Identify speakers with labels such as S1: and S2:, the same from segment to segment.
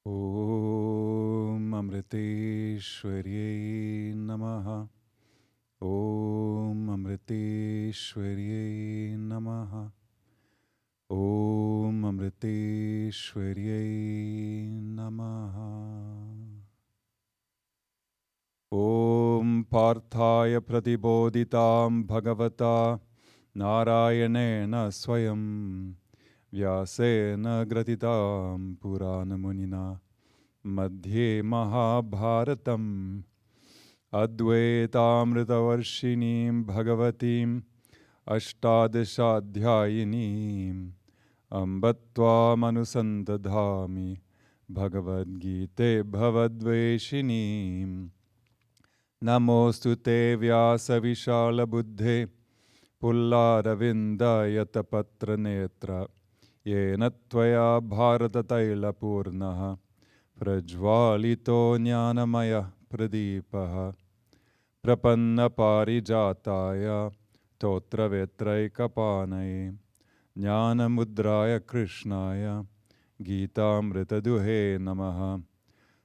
S1: Om Amriteshwarye Namaha. Om Amriteshwarye Namaha. Om Amriteshwarye Namaha. Om Parthaya Pratibodhitam Bhagavata Narayanena Swayam Vyasena Gratitam Puranamunina Madhye Mahabharatam Advaitamritavarshinim Bhagavatim Ashtadashadhyayinim Ambatva Manusantadhami Bhagavad Gita Bhavadveshinim Namostu te Vyasa Vishala Buddhe Pullaravinda Yatapatra Netra Yena Tvaya Bharata Taila Purnaha Prajvalito Jnanamaya Pradipaha Prapanna Parijataya Totra Vetraikapanai Jnana Mudraya Krishnaya Gita Amrita Duhe Namaha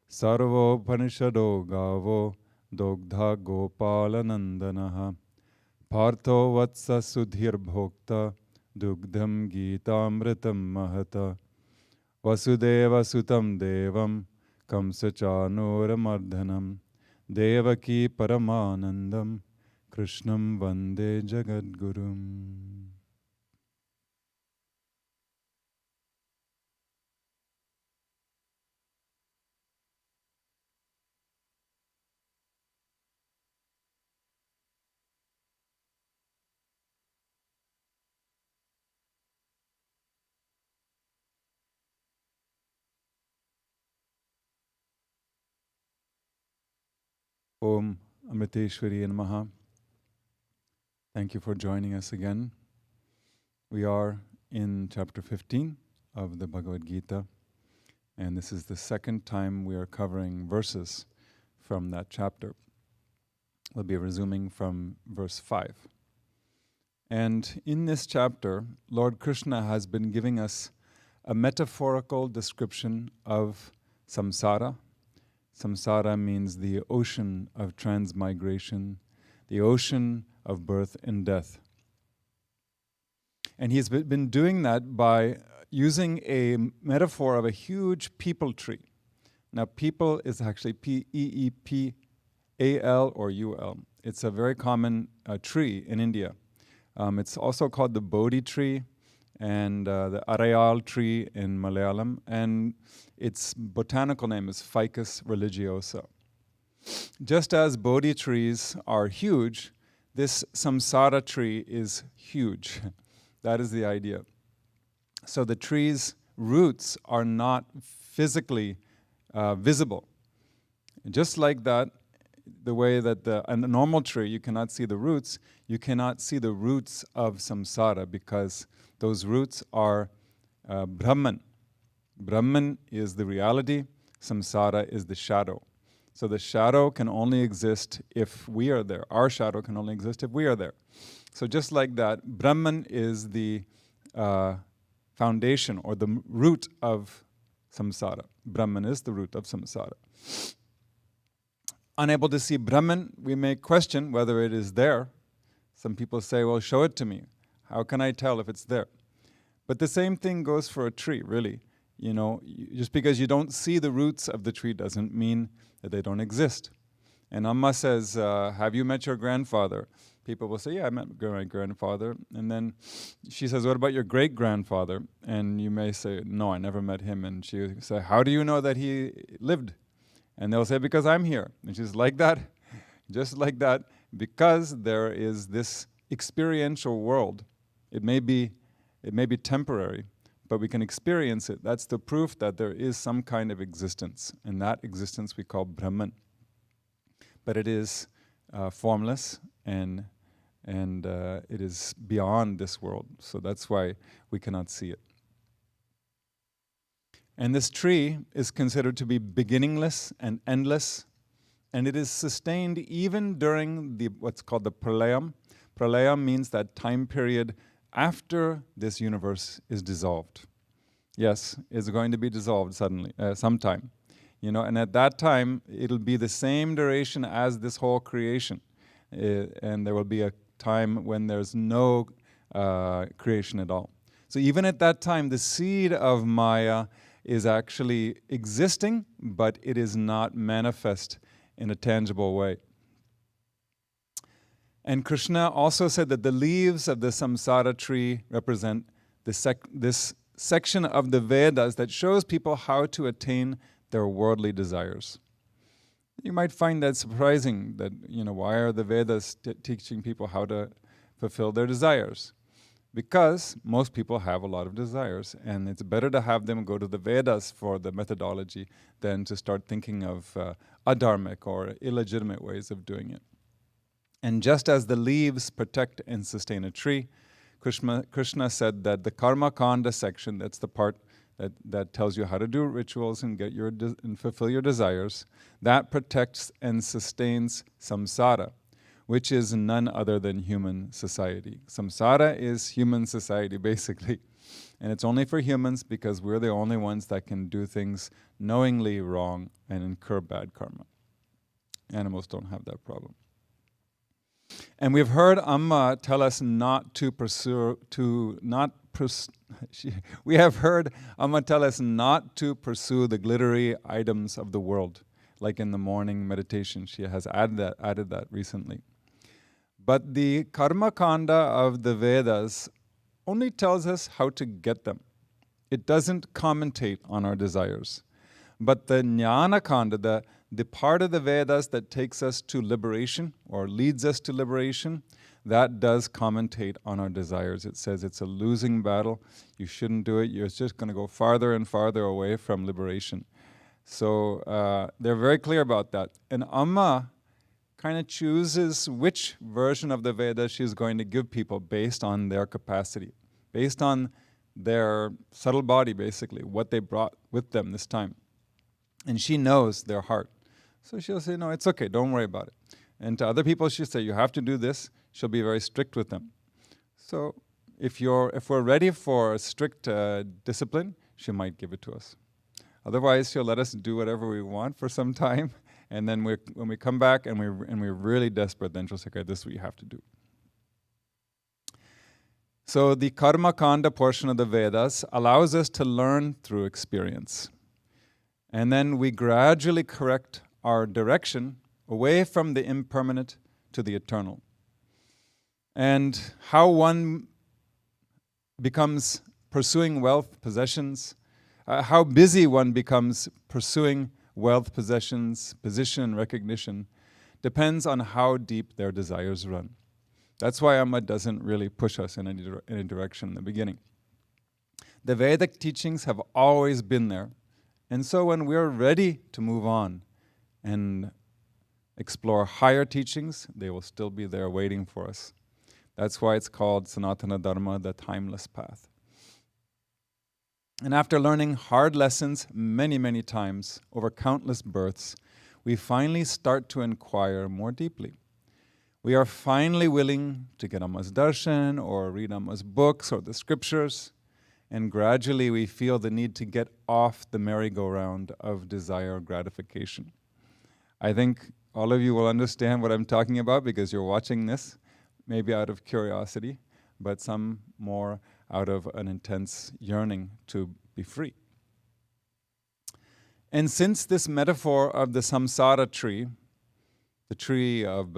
S1: Sarvo Panishado Gavo Dogdha Gopalanandanaha Partho Vatsa Sudhir Bhokta Dugdham Gitamritam Mahata Vasudeva Sutam Devam Kamsachanora Devaki Paramanandam Krishnam Vande Jagadgurum. Om Amriteshwarye Namaha. Thank you for joining us again. We are in chapter 15 of the Bhagavad Gita, and this is the second time we are covering verses from that chapter. We'll be resuming from verse 5. And in this chapter, Lord Krishna has been giving us a metaphorical description of samsara. Samsara means the ocean of transmigration, the ocean of birth and death. And he's been doing that by using a metaphor of a huge peepal tree. Now, peepal is actually P-E-E-P-A-L or U-L. It's a very common tree in India. It's also called the Bodhi tree and the Arayal tree in Malayalam, and its botanical name is Ficus religiosa. Just as Bodhi trees are huge, this samsara tree is huge. That is the idea. So the tree's roots are not physically visible. Just like that, the way that a normal tree, you cannot see the roots, you cannot see the roots of samsara because those roots are Brahman. Brahman is the reality, samsara is the shadow. So the shadow can only exist if we are there. Our shadow can only exist if we are there. So just like that, Brahman is the foundation or the root of samsara. Brahman is the root of samsara. Unable to see Brahman, we may question whether it is there. Some people say, well, show it to me. How can I tell if it's there? But the same thing goes for a tree, really. You know, just because you don't see the roots of the tree doesn't mean that they don't exist. And Amma says, have you met your grandfather? People will say, yeah, I met my grandfather. And then she says, what about your great-grandfather? And you may say, no, I never met him. And she will say, how do you know that he lived? And they'll say, because I'm here. And she's like that, just like that, because there is this experiential world. It may be temporary, but we can experience it. That's the proof that there is some kind of existence. And that existence we call Brahman. But it is formless and it is beyond this world. So that's why we cannot see it. And this tree is considered to be beginningless and endless. And it is sustained even during what's called the pralayam. Pralayam means that time period after this universe is dissolved. Yes, it's going to be dissolved suddenly, sometime. and at that time, it'll be the same duration as this whole creation. And there will be a time when there's no creation at all. So even at that time, the seed of Maya is actually existing, but it is not manifest in a tangible way. And Krishna also said that the leaves of the samsara tree represent this section of the Vedas that shows people how to attain their worldly desires. You might find that surprising that, why are the Vedas teaching people how to fulfill their desires? Because most people have a lot of desires, and it's better to have them go to the Vedas for the methodology than to start thinking of adharmic or illegitimate ways of doing it. And just as the leaves protect and sustain a tree, Krishna said that the Karma Kanda section, that's the part that tells you how to do rituals and and fulfill your desires, that protects and sustains samsara, which is none other than human society. Samsara is human society, basically. And it's only for humans because we're the only ones that can do things knowingly wrong and incur bad karma. Animals don't have that problem. And we've heard Amma tell us not to pursue, we have heard Amma tell us not to pursue the glittery items of the world, like in the morning meditation. She has added that recently. But the Karma Kanda of the Vedas only tells us how to get them. It doesn't commentate on our desires. But the Jnana Kanda, the part of the Vedas that takes us to liberation or leads us to liberation, that does commentate on our desires. It says it's a losing battle. You shouldn't do it. You're just going to go farther and farther away from liberation. So they're very clear about that. And Amma kind of chooses which version of the Veda she's going to give people based on their capacity, based on their subtle body, basically, what they brought with them this time. And she knows their heart. So she'll say, no, it's okay, don't worry about it. And to other people, she'll say, you have to do this. She'll be very strict with them. So if we're ready for a strict discipline, she might give it to us. Otherwise, she'll let us do whatever we want for some time. And then when we come back and we're really desperate, then she'll say, okay, this is what you have to do. So the Karma Kanda portion of the Vedas allows us to learn through experience. And then we gradually correct our direction away from the impermanent to the eternal. And how one becomes pursuing wealth, possessions, how busy one becomes pursuing wealth, possessions, position, and recognition depends on how deep their desires run. That's why Amma doesn't really push us in any direction in the beginning. The Vedic teachings have always been there. And so when we're ready to move on and explore higher teachings, they will still be there waiting for us. That's why it's called Sanatana Dharma, the timeless path. And after learning hard lessons many, many times over countless births, we finally start to inquire more deeply. We are finally willing to get Amma's darshan or read Amma's books or the scriptures, and gradually we feel the need to get off the merry-go-round of desire gratification. I think all of you will understand what I'm talking about because you're watching this, maybe out of curiosity, but some more out of an intense yearning to be free. And since this metaphor of the samsara tree, the tree of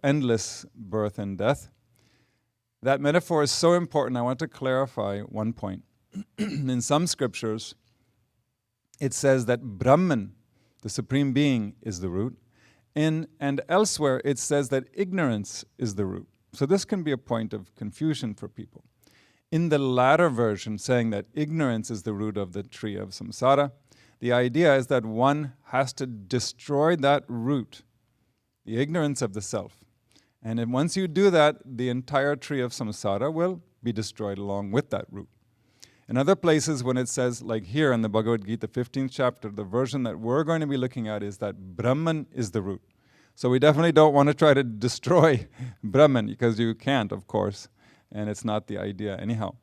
S1: endless birth and death, that metaphor is so important, I want to clarify one point. In some scriptures, it says that Brahman, the Supreme Being, is the root. And elsewhere, it says that ignorance is the root. So this can be a point of confusion for people. In the latter version, saying that ignorance is the root of the tree of samsara, the idea is that one has to destroy that root, the ignorance of the self. And then once you do that, the entire tree of samsara will be destroyed along with that root. In other places, when it says, like here in the Bhagavad Gita, 15th chapter, the version that we're going to be looking at is that Brahman is the root. So we definitely don't want to try to destroy Brahman, because you can't, of course, and it's not the idea anyhow.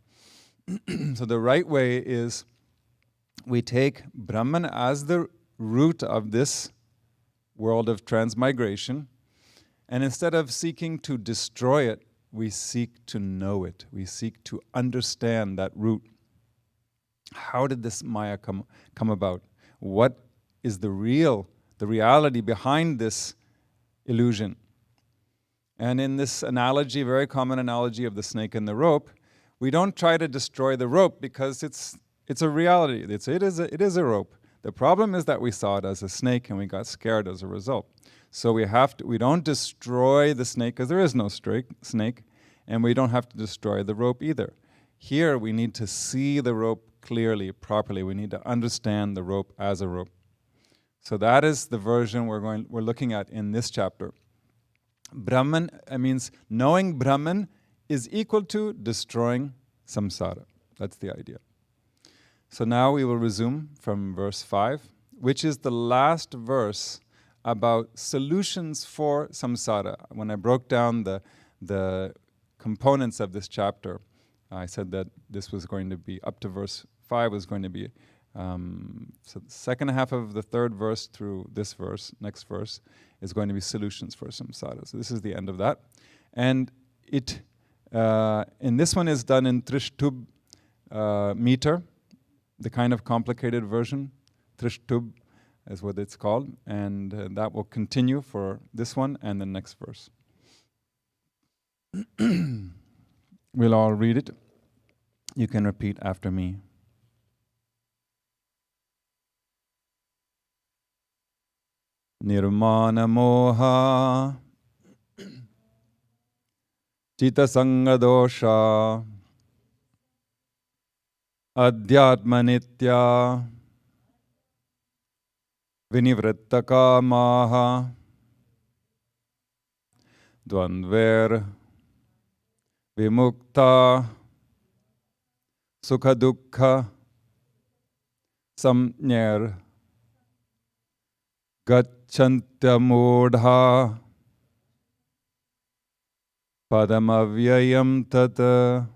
S1: So the right way is we take Brahman as the root of this world of transmigration. And instead of seeking to destroy it, we seek to know it. We seek to understand that root. How did this Maya come about? What is the reality behind this illusion? And in this analogy, very common analogy of the snake and the rope, we don't try to destroy the rope because it's a reality. It is a rope. The problem is that we saw it as a snake and we got scared as a result. So we don't destroy the snake because there is no snake, and we don't have to destroy the rope either. Here we need to see the rope clearly, properly. We need to understand the rope as a rope. So that is the version we're looking at in this chapter. Brahman means knowing Brahman is equal to destroying samsara. That's the idea. So now we will resume from verse 5, which is the last verse about solutions for samsara. When I broke down the components of this chapter, I said that this was going to be up to verse 5 was going to be so the second half of the third verse through this verse, next verse, is going to be solutions for samsara. So this is the end of that. And it, in this one is done in Trishtub meter, the kind of complicated version. Trishtub is what it's called. And that will continue for this one and the next verse. We'll all read it. You can repeat after me. Nirmana moha Chita sanga dosha Adhyatma nitya Vinivritta kamaha Dvandver Vimukta Sukha dukkha Samnyer Gacchantya modha Padamavyayam tata.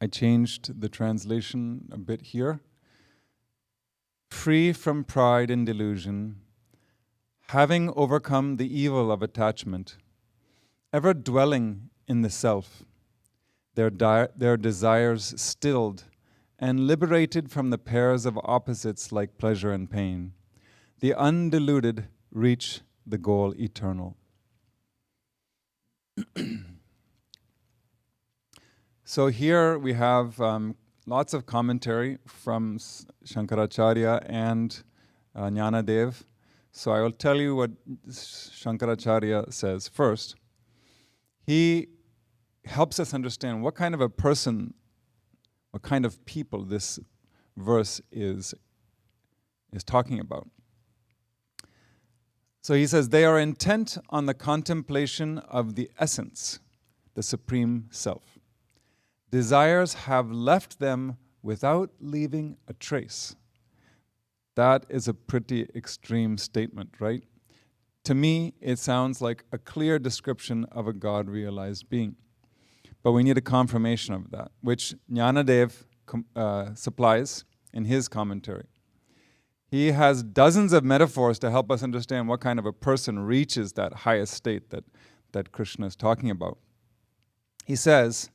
S1: I changed the translation a bit here. Free from pride and delusion, having overcome the evil of attachment, ever dwelling in the self, their desires stilled, and liberated from the pairs of opposites like pleasure and pain, the undiluted reach the goal eternal. So here we have lots of commentary from Shankaracharya and Jnanadev. So I will tell you what Shankaracharya says first. He helps us understand what kind of a person, what kind of people this verse is talking about. So he says, they are intent on the contemplation of the essence, the Supreme Self. Desires have left them without leaving a trace. That is a pretty extreme statement, right? To me, it sounds like a clear description of a God-realized being. But we need a confirmation of that, which Jnanadev supplies in his commentary. He has dozens of metaphors to help us understand what kind of a person reaches that highest state that Krishna is talking about. He says,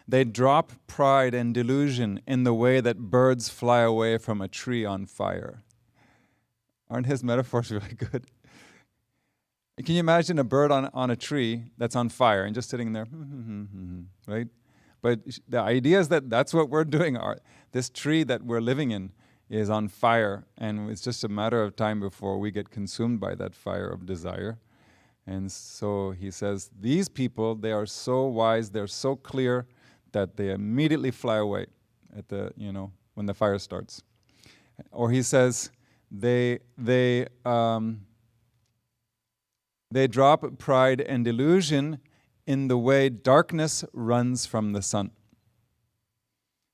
S1: they drop pride and delusion in the way that birds fly away from a tree on fire. Aren't his metaphors really good? Can you imagine a bird on a tree that's on fire and just sitting there, right? But the idea is that that's what we're doing. This tree that we're living in is on fire, and it's just a matter of time before we get consumed by that fire of desire. And so he says, these people, they are so wise, they're so clear that they immediately fly away at when the fire starts. Or he says, they drop pride and delusion in the way darkness runs from the sun.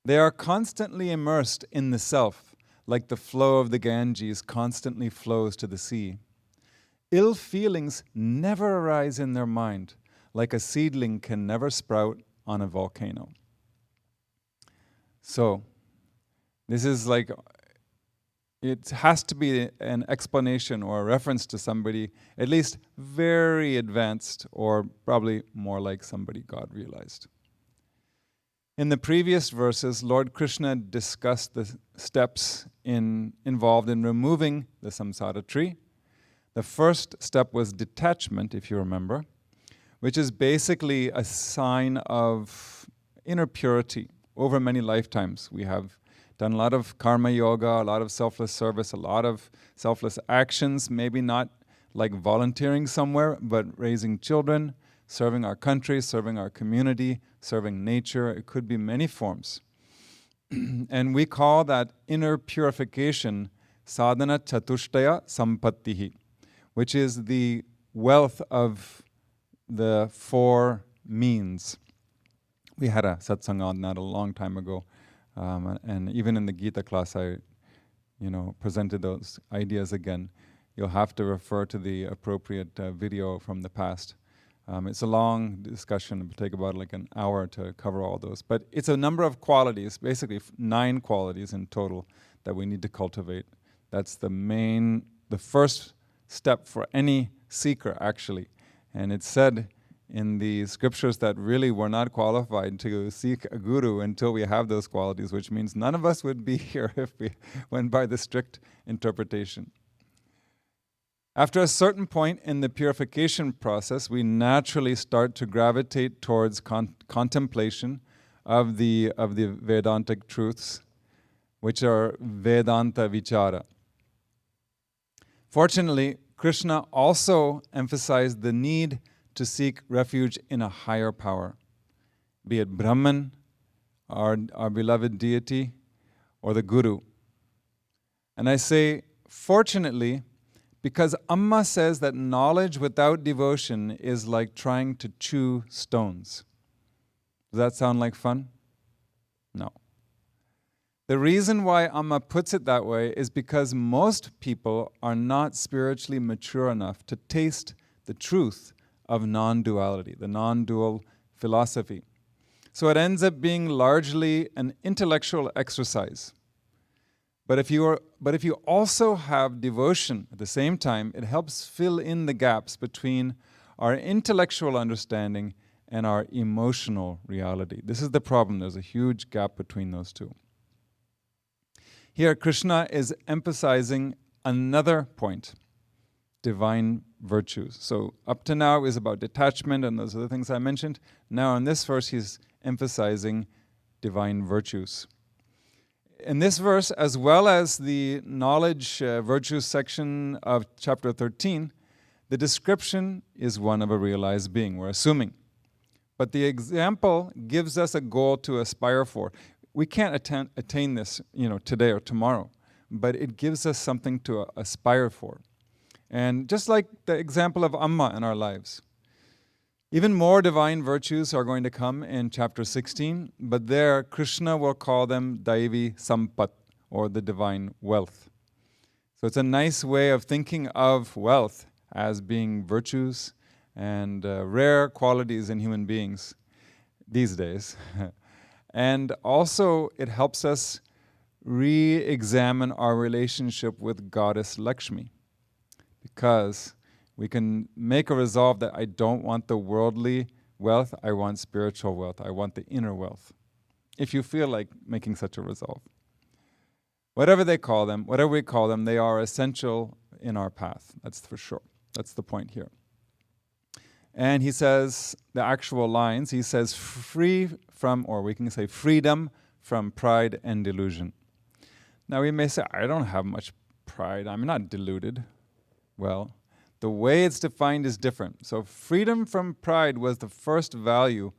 S1: They are constantly immersed in the self, like the flow of the Ganges constantly flows to the sea. Ill feelings never arise in their mind, like a seedling can never sprout on a volcano. So, This is like, it has to be an explanation or a reference to somebody at least very advanced, or probably more like somebody God realized. In the previous verses, Lord Krishna discussed the steps involved in removing the samsara tree. The first step was detachment, if you remember, which is basically a sign of inner purity. Over many lifetimes, we have done a lot of karma yoga, a lot of selfless service, a lot of selfless actions, maybe not like volunteering somewhere, but raising children, serving our country, serving our community, serving nature. It could be many forms. And we call that inner purification sadhana chatushtaya sampattihi, which is the wealth of the four means. We had a satsang on that a long time ago. And even in the Gita class, I presented those ideas again. You'll have to refer to the appropriate video from the past. It's a long discussion. It will take about like an hour to cover all those. But it's a number of qualities, basically 9 qualities in total that we need to cultivate. That's the first step for any seeker, actually. And it's said in the scriptures that really we're not qualified to seek a guru until we have those qualities, which means none of us would be here if we went by the strict interpretation. After a certain point in the purification process, we naturally start to gravitate towards contemplation of the Vedantic truths, which are Vedanta Vichara. Fortunately, Krishna also emphasized the need to seek refuge in a higher power, be it Brahman, our beloved deity, or the Guru. And I say, fortunately, because Amma says that knowledge without devotion is like trying to chew stones. Does that sound like fun? No. The reason why Amma puts it that way is because most people are not spiritually mature enough to taste the truth of non-duality, the non-dual philosophy. So it ends up being largely an intellectual exercise. But if you also have devotion at the same time, it helps fill in the gaps between our intellectual understanding and our emotional reality. This is the problem. There's a huge gap between those two. Here, Krishna is emphasizing another point, divine virtues. So up to now is about detachment and those other things I mentioned. Now in this verse, he's emphasizing divine virtues. In this verse, as well as the knowledge virtues section of chapter 13, the description is one of a realized being, we're assuming. But the example gives us a goal to aspire for. We can't attain this, today or tomorrow, but it gives us something to aspire for. And just like the example of Amma in our lives, even more divine virtues are going to come in chapter 16, but there Krishna will call them Daivi Sampat, or the divine wealth. So it's a nice way of thinking of wealth as being virtues and rare qualities in human beings these days. And also it helps us re-examine our relationship with Goddess Lakshmi, because we can make a resolve that I don't want the worldly wealth, I want spiritual wealth, I want the inner wealth. If you feel like making such a resolve. Whatever we call them, they are essential in our path, that's for sure. That's the point here. And he says, the actual lines, he says, free from, or we can say freedom from pride and delusion. Now we may say, I don't have much pride, I'm not deluded. Well, the way it's defined is different. So freedom from pride was the first value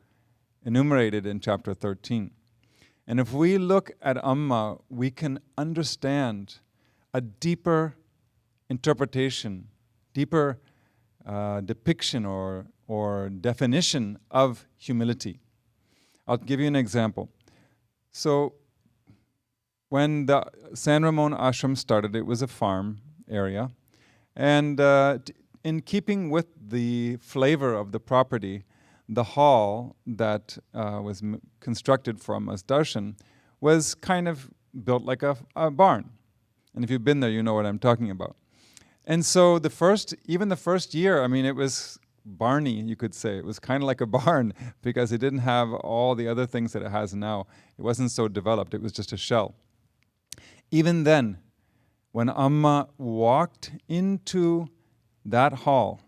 S1: enumerated in chapter 13. And if we look at Amma, we can understand a deeper interpretation, deeper depiction or definition of humility. I'll give you an example. So when the San Ramon ashram started, it was a farm area. And in keeping with the flavor of the property, the hall that was constructed from as darshan was kind of built like a barn. And if you've been there, you know what I'm talking about. And so even the first year, I mean, it was barny, you could say. It was kind of like a barn because it didn't have all the other things that it has now. It wasn't so developed. It was just a shell. Even then, when Amma walked into that hall,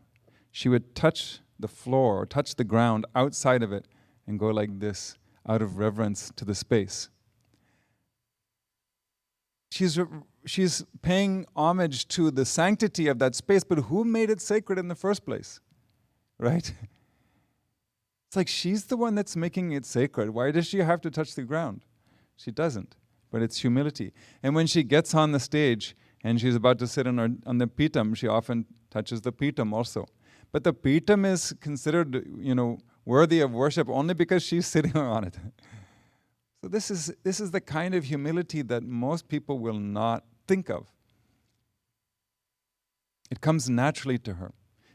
S1: she would touch the floor or touch the ground outside of it and go like this out of reverence to the space. She's paying homage to the sanctity of that space, but who made it sacred in the first place? Right? It's like she's the one that's making it sacred. Why does she have to touch the ground? She doesn't, but it's humility. And when she gets on the stage and she's about to sit on the pitam, she often touches the pitam also. But the pitam is considered, worthy of worship only because she's sitting on it. So this is the kind of humility that most people will not think of. It comes naturally to her.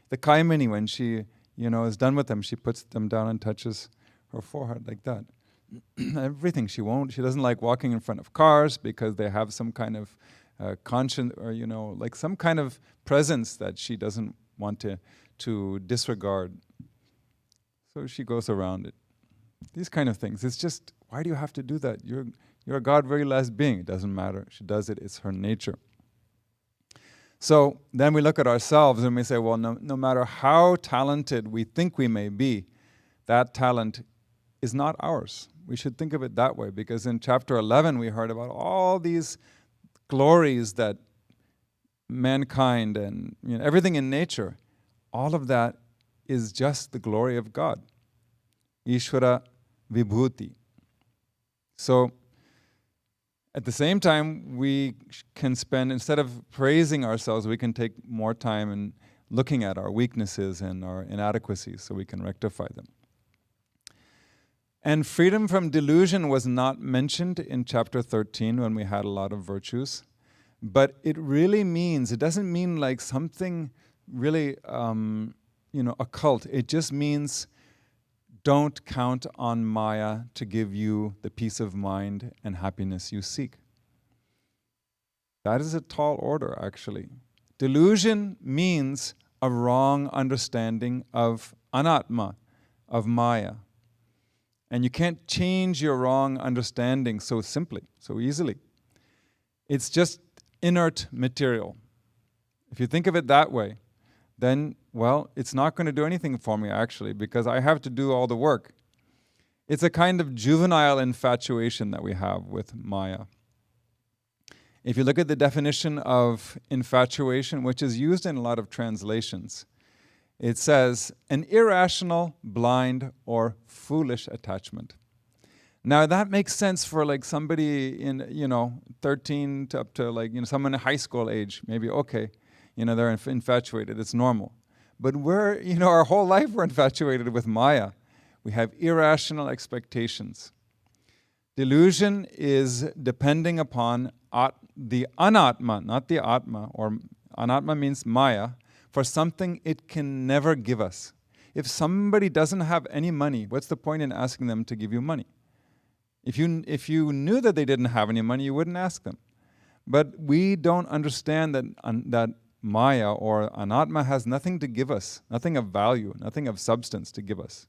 S1: The Kaimini, when she, is done with them, she puts them down and touches her forehead like that. Everything she doesn't like walking in front of cars because they have some kind of conscience or, like some kind of presence that she doesn't want to disregard. So she goes around it. These kind of things. It's just, why do you have to do that? You're a God very last being. It doesn't matter. She does it. It's her nature. So then we look at ourselves and we say, well, no matter how talented we think we may be, that talent is not ours. We should think of it that way, because in chapter 11 we heard about all these glories that mankind and everything in nature, all of that is just the glory of God. Ishvara Vibhuti. So at the same time, we can spend, instead of praising ourselves, we can take more time in looking at our weaknesses and our inadequacies so we can rectify them. And freedom from delusion was not mentioned in chapter 13 when we had a lot of virtues, but it really means, it doesn't mean like something really, occult. It just means don't count on Maya to give you the peace of mind and happiness you seek. That is a tall order, actually. Delusion means a wrong understanding of anatma, of Maya. And you can't change your wrong understanding so simply, so easily. It's just inert material. If you think of it that way, then, well, it's not going to do anything for me, actually, because I have to do all the work. It's a kind of juvenile infatuation that we have with Maya. If you look at the definition of infatuation, which is used in a lot of translations, it says, an irrational, blind, or foolish attachment. Now that makes sense for like somebody in, 13 to up to like, someone in high school age, maybe okay. They're infatuated, it's normal. But we're, our whole life we're infatuated with Maya. We have irrational expectations. Delusion is depending upon the anatma, not the atma, or anatma means Maya, for something it can never give us. If somebody doesn't have any money, what's the point in asking them to give you money? If you knew that they didn't have any money, you wouldn't ask them. But we don't understand that Maya or anatma has nothing to give us, nothing of value, nothing of substance to give us.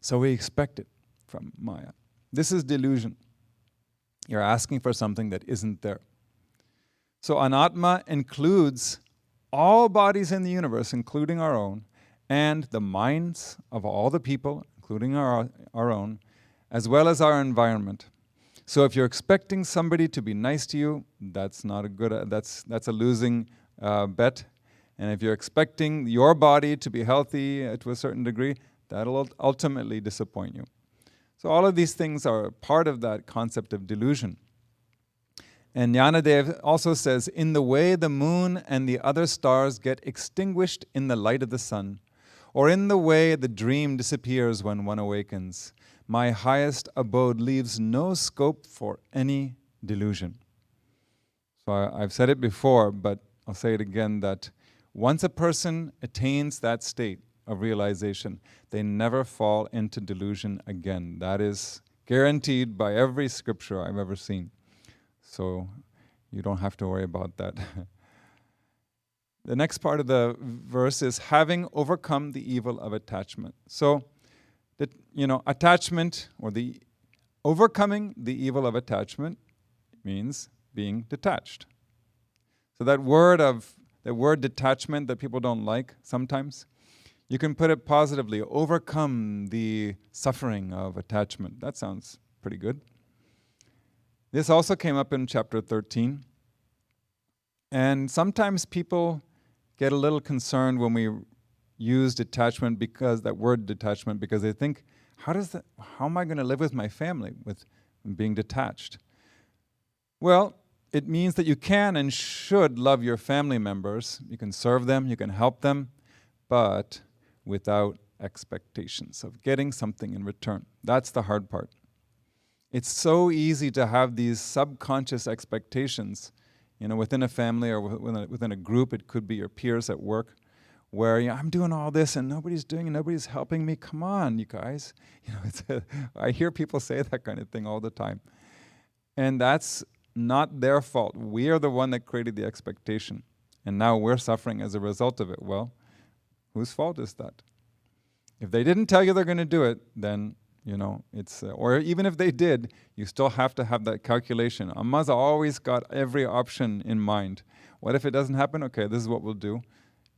S1: So we expect it from Maya. This is delusion. You're asking for something that isn't there. So anatma includes all bodies in the universe, including our own, and the minds of all the people, including our own, as well as our environment. So if you're expecting somebody to be nice to you, that's not a good, that's a losing bet. And if you're expecting your body to be healthy to a certain degree, that'll ultimately disappoint you. So all of these things are part of that concept of delusion. And Jnanadev also says, in the way the moon and the other stars get extinguished in the light of the sun, or in the way the dream disappears when one awakens, my highest abode leaves no scope for any delusion. So I've said it before, but I'll say it again, that once a person attains that state of realization, they never fall into delusion again. That is guaranteed by every scripture I've ever seen. So you don't have to worry about that. The next part of the verse is having overcome the evil of attachment. So, attachment, or the overcoming the evil of attachment, means being detached. So that word detachment that people don't like sometimes, you can put it positively: overcome the suffering of attachment. That sounds pretty good. This also came up in chapter 13. And sometimes people get a little concerned when we use detachment, because that word detachment, because they think, how am I going to live with my family with being detached? Well, it means that you can and should love your family members. You can serve them, you can help them, but without expectations of getting something in return. That's the hard part. It's so easy to have these subconscious expectations, within a family or within a group. It could be your peers at work, where I'm doing all this and nobody's doing it, nobody's helping me. Come on, you guys. I hear people say that kind of thing all the time. And that's not their fault. We are the one that created the expectation. And now we're suffering as a result of it. Well, whose fault is that? If they didn't tell you they're going to do it, then it's, or even if they did, you still have to have that calculation. Amma's always got every option in mind. What if it doesn't happen? Okay, this is what we'll do.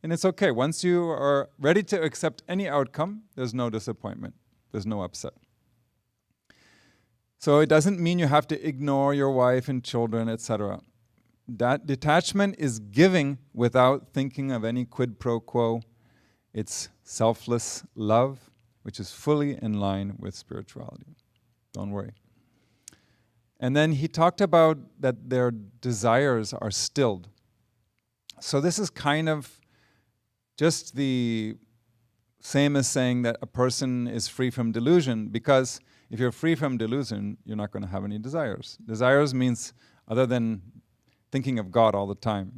S1: And it's okay. Once you are ready to accept any outcome, there's no disappointment. There's no upset. So it doesn't mean you have to ignore your wife and children, etc. That detachment is giving without thinking of any quid pro quo. It's selfless love, which is fully in line with spirituality. Don't worry. And then he talked about that their desires are stilled. So this is kind of just the same as saying that a person is free from delusion, because if you're free from delusion, you're not going to have any desires. Desires means, other than thinking of God all the time,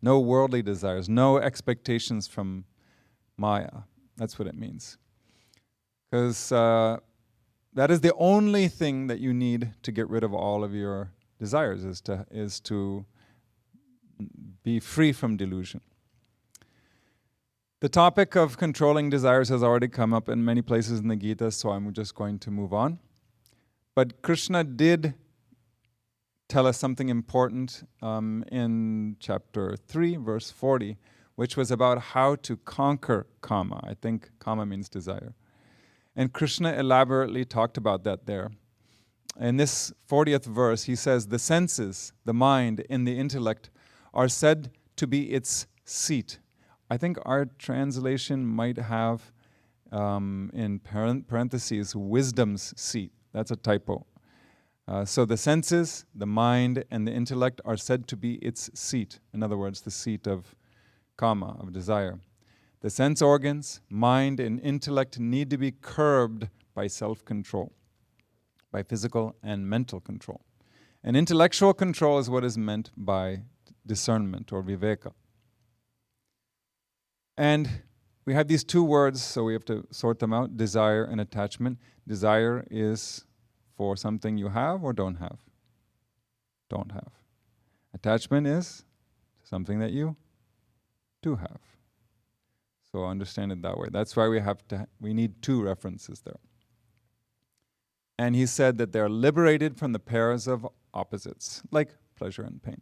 S1: no worldly desires, no expectations from Maya. That's what it means. Because that is the only thing that you need to get rid of all of your desires, is to be free from delusion. The topic of controlling desires has already come up in many places in the Gita, so I'm just going to move on. But Krishna did tell us something important in chapter 3, verse 40, which was about how to conquer kama. I think kama means desire. And Krishna elaborately talked about that there. In this 40th verse, he says, the senses, the mind, and the intellect are said to be its seat. I think our translation might have, in parentheses, wisdom's seat. That's a typo. So the senses, the mind, and the intellect are said to be its seat. In other words, the seat of kama, of desire. The sense organs, mind, and intellect need to be curbed by self-control, by physical and mental control. And intellectual control is what is meant by discernment or viveka. And we have these two words, so we have to sort them out: desire and attachment. Desire is for something you have or don't have. Don't have. Attachment is something that you do have. So understand it that way. That's why we need two references there. And he said that they're liberated from the pairs of opposites, like pleasure and pain.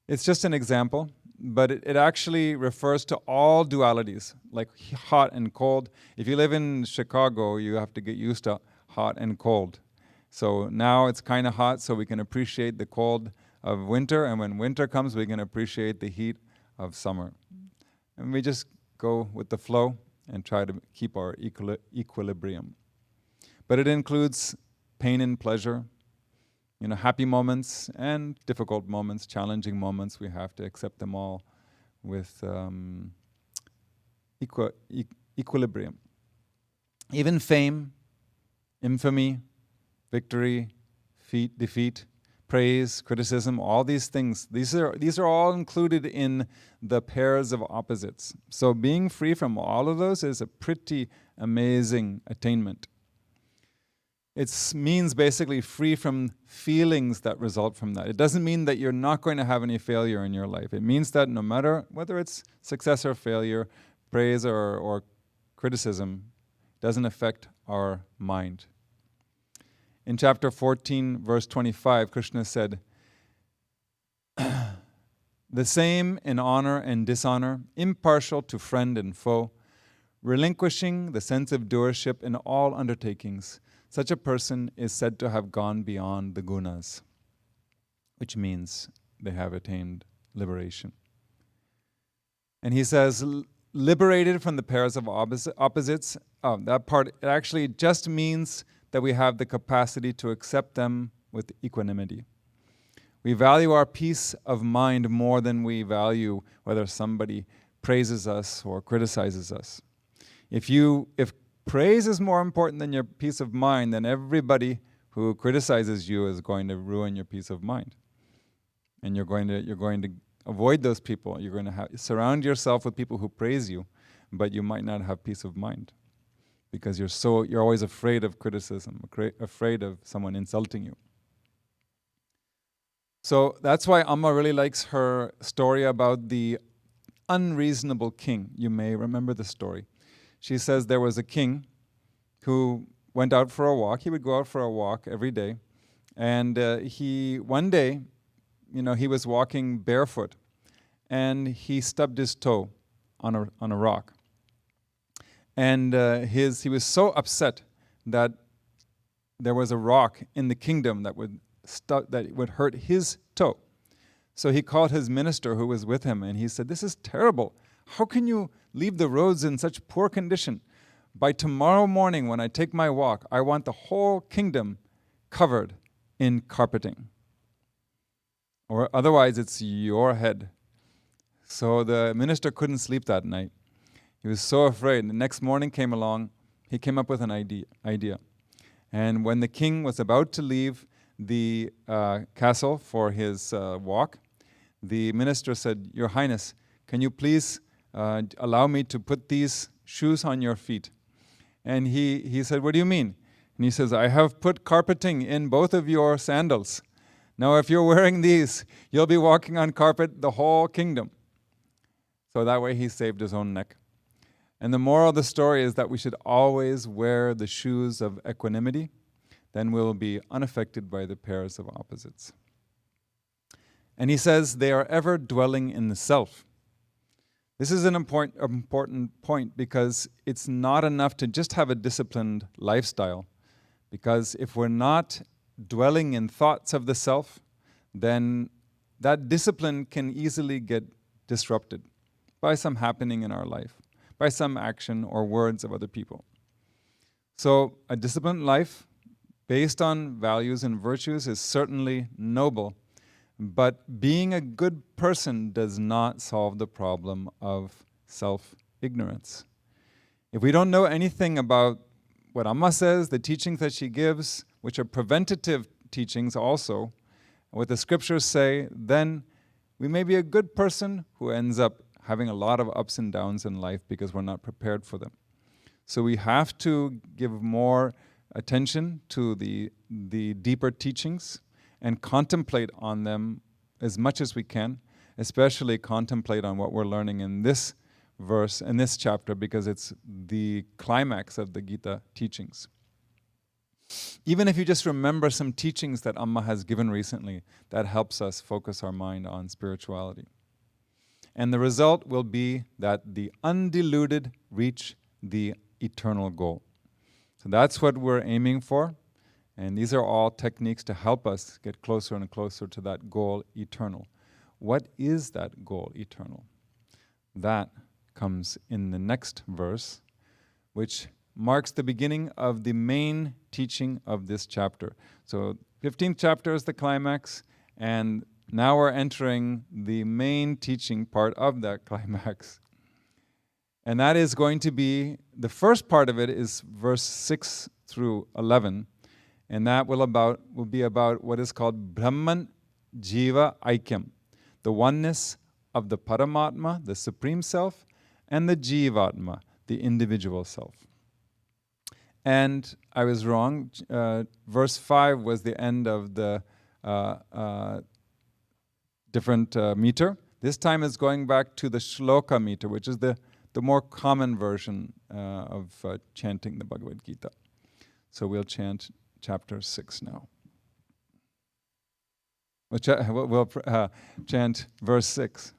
S1: It's just an example, but it actually refers to all dualities, like hot and cold. If you live in Chicago, you have to get used to hot and cold. So now it's kind of hot, so we can appreciate the cold of winter, and when winter comes, we can appreciate the heat of summer. And we just go with the flow and try to keep our equilibrium. But it includes pain and pleasure, happy moments and difficult moments, challenging moments. We have to accept them all with equilibrium. Even fame, infamy, victory, defeat, praise, criticism, all these things, these are all included in the pairs of opposites. So being free from all of those is a pretty amazing attainment. It means basically free from feelings that result from that. It doesn't mean that you're not going to have any failure in your life. It means that no matter whether it's success or failure, praise or criticism, it doesn't affect our mind. In chapter 14, verse 25, Krishna said, "The same in honor and dishonor, impartial to friend and foe, relinquishing the sense of doership in all undertakings. Such a person is said to have gone beyond the gunas," which means they have attained liberation. And he says, liberated from the pairs of opposites, that part, it actually just means that we have the capacity to accept them with equanimity. We value our peace of mind more than we value whether somebody praises us or criticizes us. If praise is more important than your peace of mind, then everybody who criticizes you is going to ruin your peace of mind. And you're going to avoid those people. You're going to surround yourself with people who praise you, but you might not have peace of mind because you're always afraid of criticism, afraid of someone insulting you. So that's why Amma really likes her story about the unreasonable king. You may remember the story. She says there was a king who went out for a walk. He would go out for a walk every day. And one day, he was walking barefoot and he stubbed his toe on a rock. And he was so upset that there was a rock in the kingdom that would hurt his toe. So he called his minister who was with him and he said, "This is terrible. How can you leave the roads in such poor condition? By tomorrow morning when I take my walk, I want the whole kingdom covered in carpeting. Or otherwise it's your head." So the minister couldn't sleep that night. He was so afraid. The next morning came along, he came up with an idea. And when the king was about to leave the castle for his walk, the minister said, "Your Highness, can you please allow me to put these shoes on your feet?" And he said, "What do you mean?" And he says, "I have put carpeting in both of your sandals. Now if you're wearing these, you'll be walking on carpet the whole kingdom." So that way he saved his own neck. And the moral of the story is that we should always wear the shoes of equanimity. Then we'll be unaffected by the pairs of opposites. And he says they are ever dwelling in the self. This is an important point because it's not enough to just have a disciplined lifestyle. Because if we're not dwelling in thoughts of the self, then that discipline can easily get disrupted by some happening in our life, by some action or words of other people. So a disciplined life based on values and virtues is certainly noble, but being a good person does not solve the problem of self-ignorance. If we don't know anything about what Amma says, the teachings that she gives, which are preventative teachings also, what the scriptures say, then we may be a good person who ends up having a lot of ups and downs in life because we're not prepared for them. So we have to give more attention to the deeper teachings and contemplate on them as much as we can, especially contemplate on what we're learning in this verse, in this chapter, because it's the climax of the Gita teachings. Even if you just remember some teachings that Amma has given recently, that helps us focus our mind on spirituality. And the result will be that the undiluted reach the eternal goal. So that's what we're aiming for. And these are all techniques to help us get closer and closer to that goal eternal. What is that goal eternal? That comes in the next verse, which marks the beginning of the main teaching of this chapter. So 15th chapter is the climax, and now we're entering the main teaching part of that climax. And that is going to be, the first part of it is verse 6 through 11, and that will be about what is called Brahman Jiva Aikyam, the oneness of the Paramatma, the Supreme Self, and the Jivatma, the individual self. And I was wrong. Verse 5 was the end of the different meter. This time it's going back to the shloka meter, which is the more common version of chanting the Bhagavad Gita. So we'll chant chapter 6 now. We'll chant verse 6.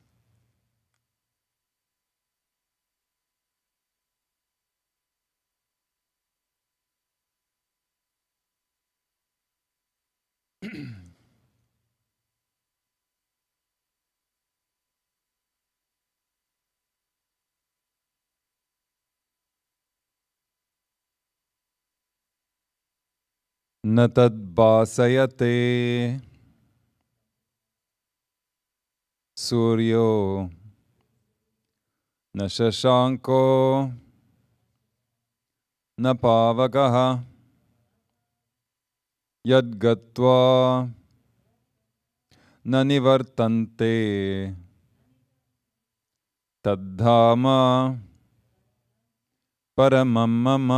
S1: न तद्भासयते सूर्यो न शशांको न पावकः यद्गत्वा न निवर्तन्ते तद्धाम परमं मम.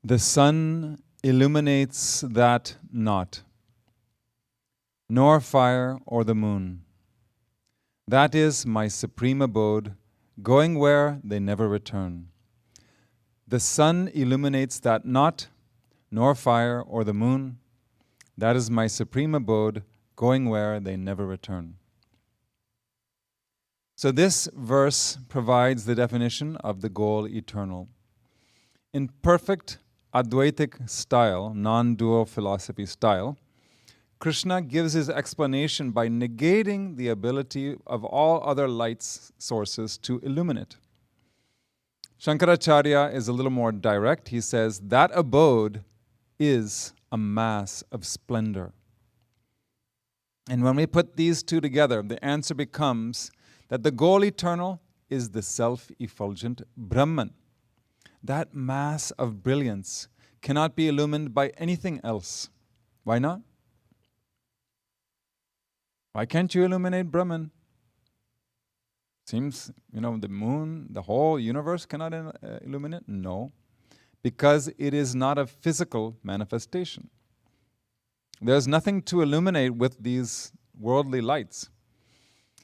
S1: The sun illuminates that not, nor fire or the moon. That is my supreme abode, going where they never return. The sun illuminates that not, nor fire or the moon. That is my supreme abode, going where they never return. So this verse provides the definition of the goal eternal. In perfect Advaitic style, non-dual philosophy style, Krishna gives his explanation by negating the ability of all other light sources to illuminate. Shankaracharya is a little more direct. He says that abode is a mass of splendor. And when we put these two together, the answer becomes that the goal eternal is the self-effulgent Brahman. That mass of brilliance cannot be illumined by anything else. Why not? Why can't you illuminate Brahman? Seems, the moon, the whole universe cannot illuminate? No, because it is not a physical manifestation. There's nothing to illuminate with these worldly lights.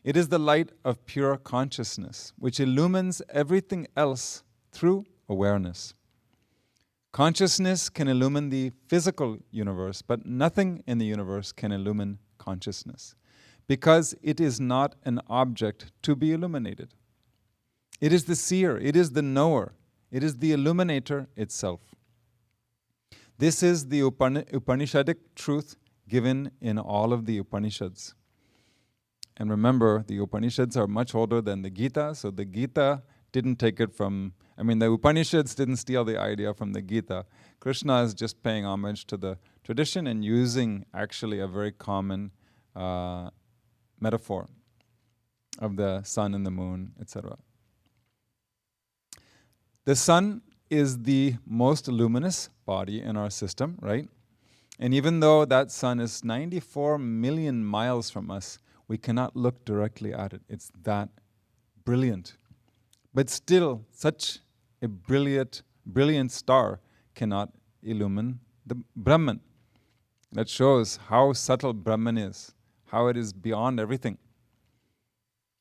S1: It is the light of pure consciousness, which illumines everything else through awareness. Consciousness can illumine the physical universe, but nothing in the universe can illumine consciousness, because it is not an object to be illuminated. It is the seer, it is the knower, it is the illuminator itself. This is the Upanishadic truth given in all of the Upanishads. And remember, the Upanishads are much older than the Gita, so the Gita didn't take it from, the Upanishads didn't steal the idea from the Gita. Krishna is just paying homage to the tradition and using actually a very common metaphor of the sun and the moon, etc. The sun is the most luminous body in our system, right? And even though that sun is 94 million miles from us, we cannot look directly at it. It's that brilliant. But still, such a brilliant star cannot illumine the Brahman. That shows how subtle Brahman is, how it is beyond everything.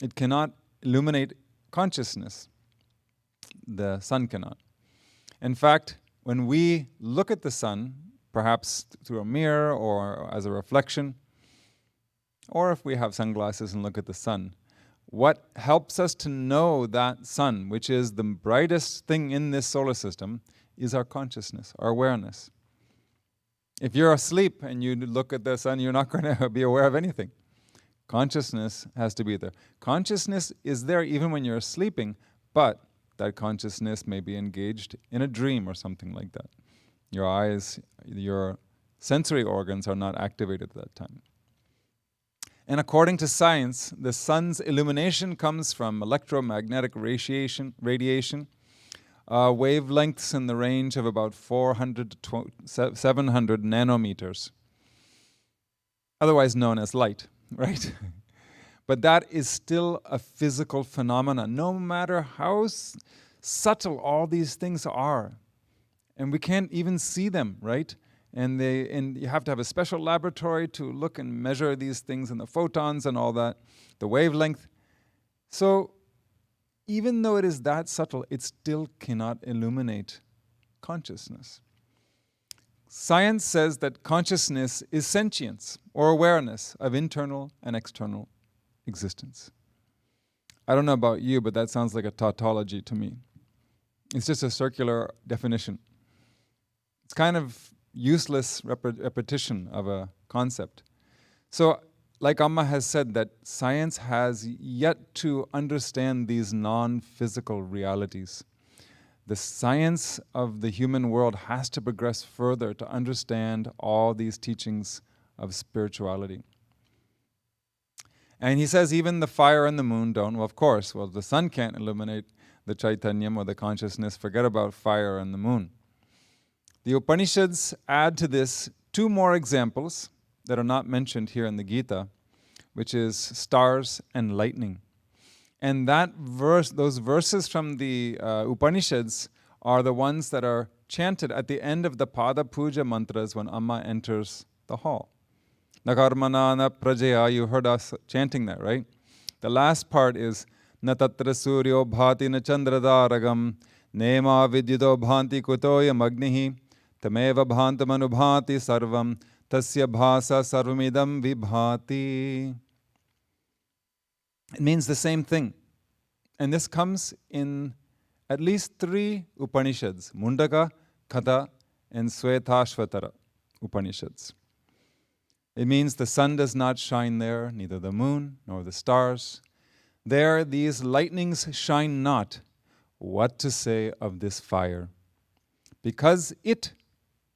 S1: It cannot illuminate consciousness. The sun cannot. In fact, when we look at the sun, perhaps through a mirror or as a reflection, or if we have sunglasses and look at the sun, what helps us to know that sun, which is the brightest thing in this solar system, is our consciousness, our awareness. If you're asleep and you look at the sun, you're not going to be aware of anything. Consciousness has to be there. Consciousness is there even when you're sleeping, but that consciousness may be engaged in a dream or something like that. Your eyes, your sensory organs are not activated at that time. And according to science, the sun's illumination comes from electromagnetic radiation, wavelengths in the range of about 400 to 700 nanometers, otherwise known as light, right? But that is still a physical phenomenon, no matter how subtle all these things are. And we can't even see them, right? And you have to have a special laboratory to look and measure these things and the photons and all that, the wavelength. So even though it is that subtle, it still cannot illuminate consciousness. Science says that consciousness is sentience or awareness of internal and external existence. I don't know about you, but that sounds like a tautology to me. It's just a circular definition. It's kind of useless repetition of a concept. So, like Amma has said, that science has yet to understand these non-physical realities. The science of the human world has to progress further to understand all these teachings of spirituality. And he says even the fire and the moon don't. Well, of course, the sun can't illuminate the Chaitanyam or the consciousness. Forget about fire and the moon. The Upanishads add to this two more examples that are not mentioned here in the Gita, which is stars and lightning. And those verses from the Upanishads are the ones that are chanted at the end of the Pada Puja mantras when Amma enters the hall. Nakarmana na prajaya, you heard us chanting that, right? The last part is Na tatra suryo bhati na chandradaragam nema vidyuto bhanti kutoya magnihi tameva bhantamanubhati sarvam tasya bhasa sarvamidam vibhati. It means the same thing. And this comes in at least 3 Upanishads, Mundaka, Katha, and Svetashvatara Upanishads. It means the sun does not shine there, neither the moon nor the stars. There these lightnings shine not. What to say of this fire? Because it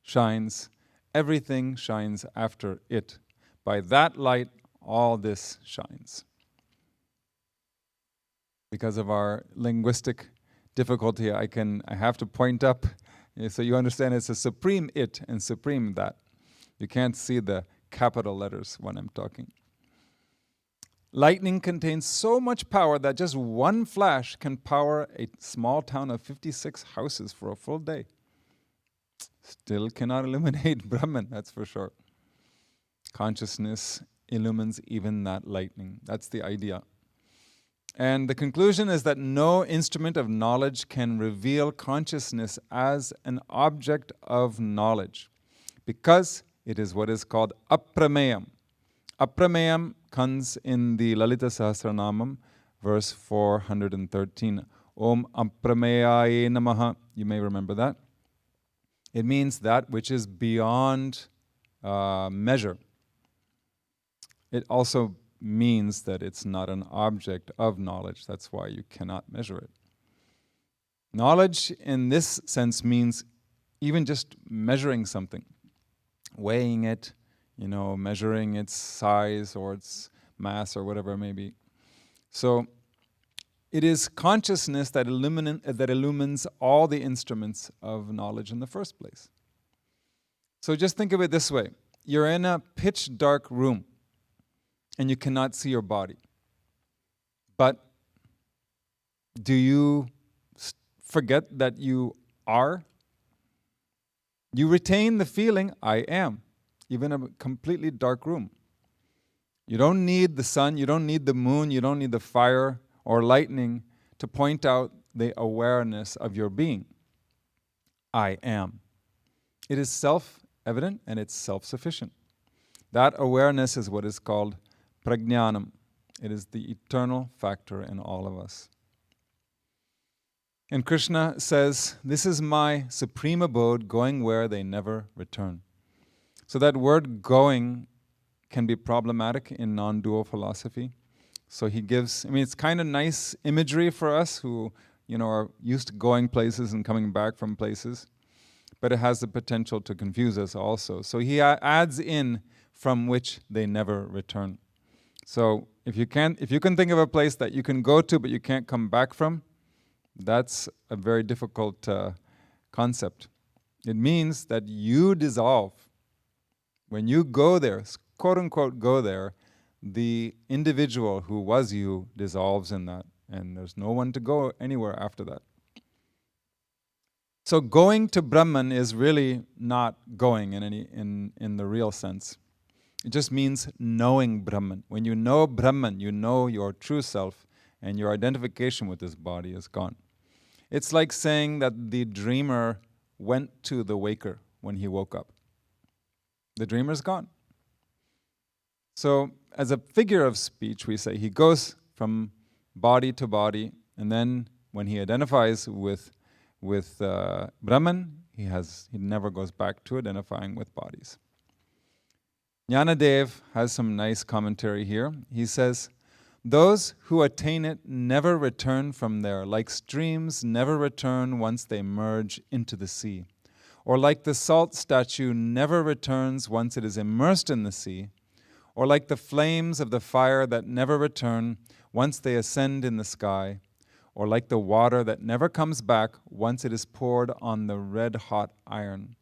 S1: shines, everything shines after it. By that light, all this shines. Because of our linguistic difficulty, I have to point up, so you understand it's a supreme it and supreme that. You can't see the capital letters when I'm talking. Lightning contains so much power that just one flash can power a small town of 56 houses for a full day. Still cannot illuminate Brahman, that's for sure. Consciousness illumines even that lightning. That's the idea. And the conclusion is that no instrument of knowledge can reveal consciousness as an object of knowledge, because it is what is called aprameyam. Aprameyam comes in the Lalita Sahasranamam, verse 413. Om aprameyaye namaha. You may remember that. It means that which is beyond measure. It also means that it's not an object of knowledge. That's why you cannot measure it. Knowledge in this sense means even just measuring something, weighing it, measuring its size or its mass or whatever it may be. So it is consciousness that illumines all the instruments of knowledge in the first place. So just think of it this way. You're in a pitch dark room and you cannot see your body. But do you forget that you are? You retain the feeling, I am, even in a completely dark room. You don't need the sun, you don't need the moon, you don't need the fire or lightning to point out the awareness of your being. I am. It is self-evident and it's self-sufficient. That awareness is what is called prajnanam. It is the eternal factor in all of us. And Krishna says, this is my supreme abode, going where they never return. So that word going can be problematic in non-dual philosophy. So he gives, it's kind of nice imagery for us who, are used to going places and coming back from places, but it has the potential to confuse us also. So he adds in from which they never return. So if you can think of a place that you can go to but you can't come back from, that's a very difficult concept. It means that you dissolve. When you go there, quote unquote go there, the individual who was you dissolves in that, and there's no one to go anywhere after that. So going to Brahman is really not going in the real sense. It just means knowing Brahman. When you know Brahman, you know your true self, and your identification with this body is gone. It's like saying that the dreamer went to the waker when he woke up. The dreamer's gone. So as a figure of speech, we say he goes from body to body, and then when he identifies with Brahman, he never goes back to identifying with bodies. Jnanadev has some nice commentary here. He says, those who attain it never return from there, like streams never return once they merge into the sea, or like the salt statue never returns once it is immersed in the sea, or like the flames of the fire that never return once they ascend in the sky, or like the water that never comes back once it is poured on the red-hot iron.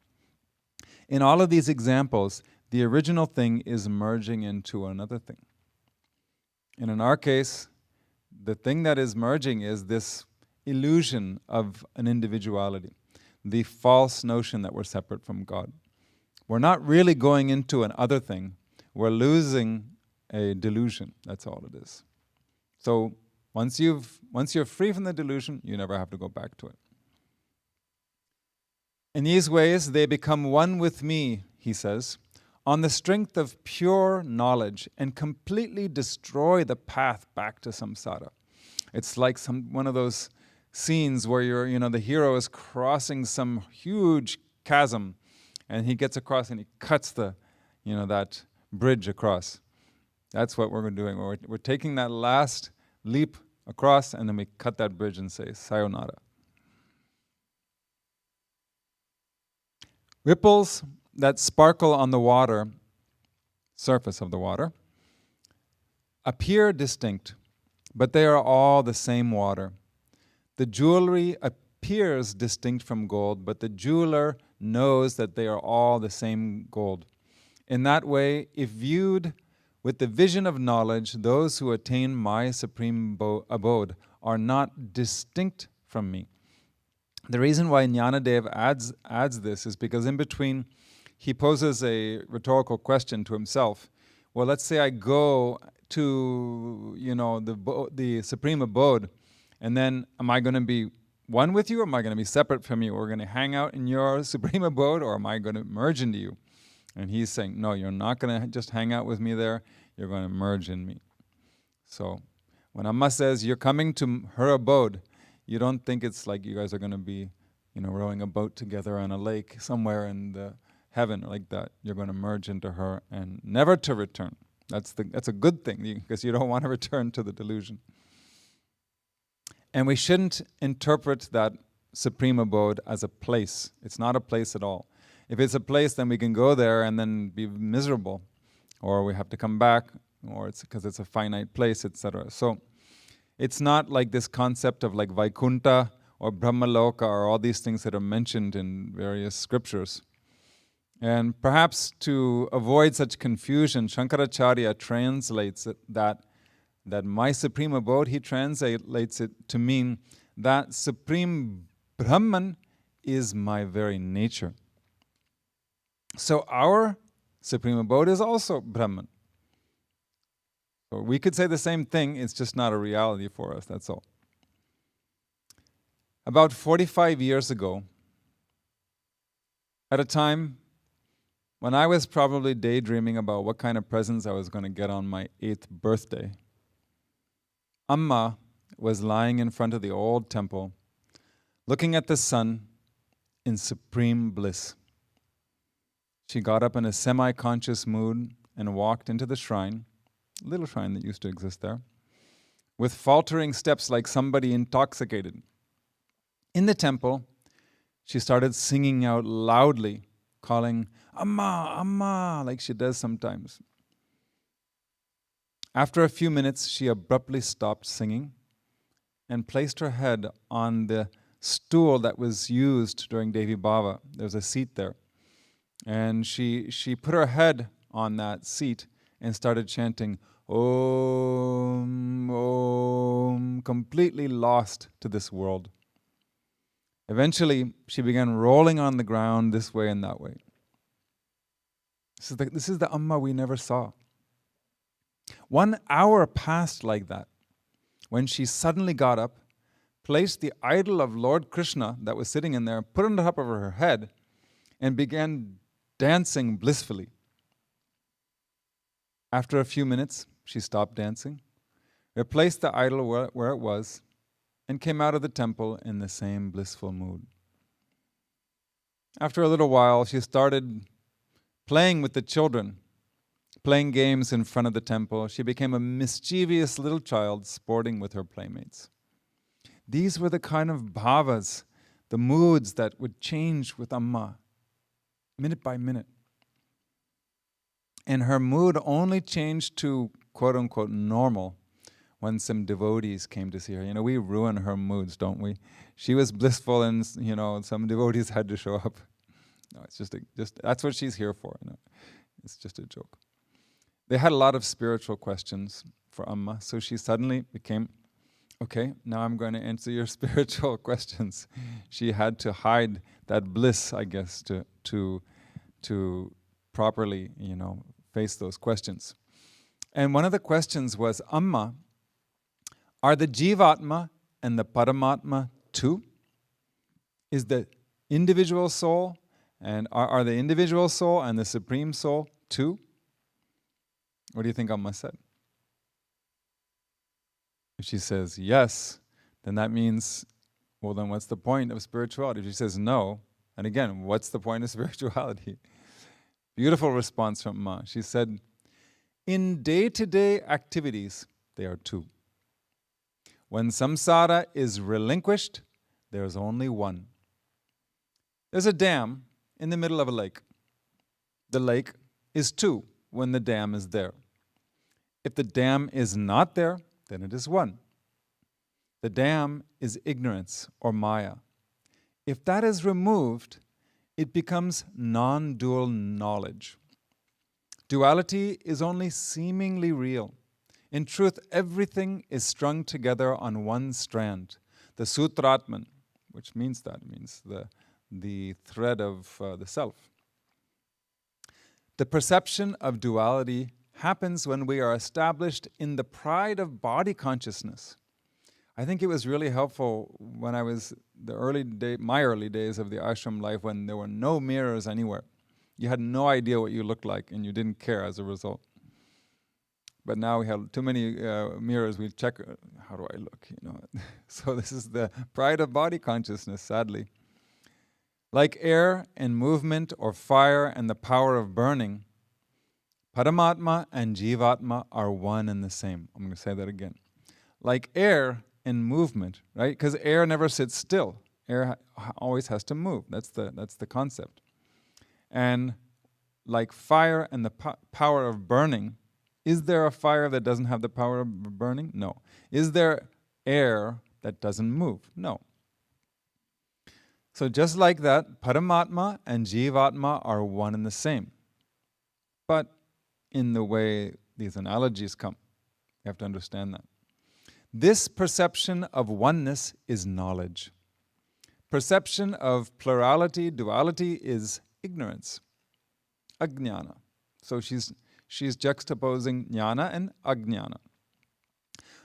S1: In all of these examples, the original thing is merging into another thing. And in our case, the thing that is merging is this illusion of an individuality, the false notion that we're separate from God. We're not really going into an other thing. We're losing a delusion. That's all it is. So once you're free from the delusion, you never have to go back to it. In these ways, they become one with me, he says, on the strength of pure knowledge, and completely destroy the path back to samsara. It's like one of those scenes where the hero is crossing some huge chasm, and he gets across and he cuts that bridge across. That's what we're doing. We're taking that last leap across, and then we cut that bridge and say sayonara. Ripples that sparkle on the water, surface of the water, appear distinct, but they are all the same water. The jewelry appears distinct from gold, but the jeweler knows that they are all the same gold. In that way, if viewed with the vision of knowledge, those who attain my supreme abode are not distinct from me. The reason why Jnanadev adds this is because in between, he poses a rhetorical question to himself. Well, let's say I go to the supreme abode, and then am I going to be one with you, or am I going to be separate from you? We're going to hang out in your supreme abode, or am I going to merge into you? And he's saying, no, you're not going to just hang out with me there. You're going to merge in me. So when Amma says you're coming to her abode, you don't think it's like you guys are going to be, rowing a boat together on a lake somewhere in the heaven like that. You're going to merge into her and never to return. That's a good thing, because you don't want to return to the delusion. And we shouldn't interpret that supreme abode as a place. It's not a place at all. If it's a place, then we can go there and then be miserable, or we have to come back, or it's because it's a finite place, etc. So it's not like this concept of like Vaikunta or Brahmaloka or all these things that are mentioned in various scriptures. And perhaps to avoid such confusion, Shankaracharya translates it that my supreme abode, he translates it to mean that supreme Brahman is my very nature. So our supreme abode is also Brahman. So we could say the same thing, it's just not a reality for us, that's all. About 45 years ago, at a time when I was probably daydreaming about what kind of presents I was going to get on my 8th birthday, Amma was lying in front of the old temple, looking at the sun in supreme bliss. She got up in a semi-conscious mood and walked into the shrine, a little shrine that used to exist there, with faltering steps like somebody intoxicated. In the temple, she started singing out loudly, calling, Amma, Amma, like she does sometimes. After a few minutes, she abruptly stopped singing and placed her head on the stool that was used during Devi Bhava. There's a seat there. And she put her head on that seat and started chanting, Om, Om, completely lost to this world. Eventually, she began rolling on the ground this way and that way. This is the Amma we never saw. 1 hour passed like that, when she suddenly got up, placed the idol of Lord Krishna that was sitting in there, put it on top of her head, and began dancing blissfully. After a few minutes, she stopped dancing, replaced the idol where it was, and came out of the temple in the same blissful mood. After a little while, she started playing with the children, playing games in front of the temple. She became a mischievous little child sporting with her playmates. These were the kind of bhavas, the moods that would change with Amma, minute by minute. And her mood only changed to quote-unquote normal when some devotees came to see her. We ruin her moods, don't we? She was blissful and, some devotees had to show up. No, it's just that's what she's here for. It's just a joke. They had a lot of spiritual questions for Amma, so she suddenly became, okay, now I'm going to answer your spiritual questions. She had to hide that bliss, I guess, to properly, face those questions. And one of the questions was, Amma, are the Jivatma and the Paramatma two? Is the individual soul and are the individual soul and the Supreme Soul two? What do you think Amma said? If she says yes, then that means, well, then what's the point of spirituality? If she says no, and again, what's the point of spirituality? Beautiful response from Amma. She said, in day-to-day activities, they are two. When samsara is relinquished, there is only one. There's a dam in the middle of a lake. The lake is two when the dam is there. If the dam is not there, then it is one. The dam is ignorance or maya. If that is removed, it becomes non-dual knowledge. Duality is only seemingly real. In truth, everything is strung together on one strand, the Sutratman, which means the thread of the self. The perception of duality happens when we are established in the pride of body consciousness. I think it was really helpful when I was my early days of the ashram life, when there were no mirrors anywhere. You had no idea what you looked like, and you didn't care as a result. But now we have too many mirrors. We check, how do I look? So this is the pride of body consciousness, sadly. Like air and movement, or fire and the power of burning, Paramatma and Jivatma are one and the same. I'm going to say that again. Like air and movement, right? Because air never sits still. Air always has to move. That's the concept. And like fire and the power of burning, is there a fire that doesn't have the power of burning? No. Is there air that doesn't move? No. So just like that, Paramatma and Jivatma are one and the same. But in the way these analogies come, you have to understand that. This perception of oneness is knowledge. Perception of plurality, duality is ignorance, ajnana. So she's juxtaposing jnana and ajnana.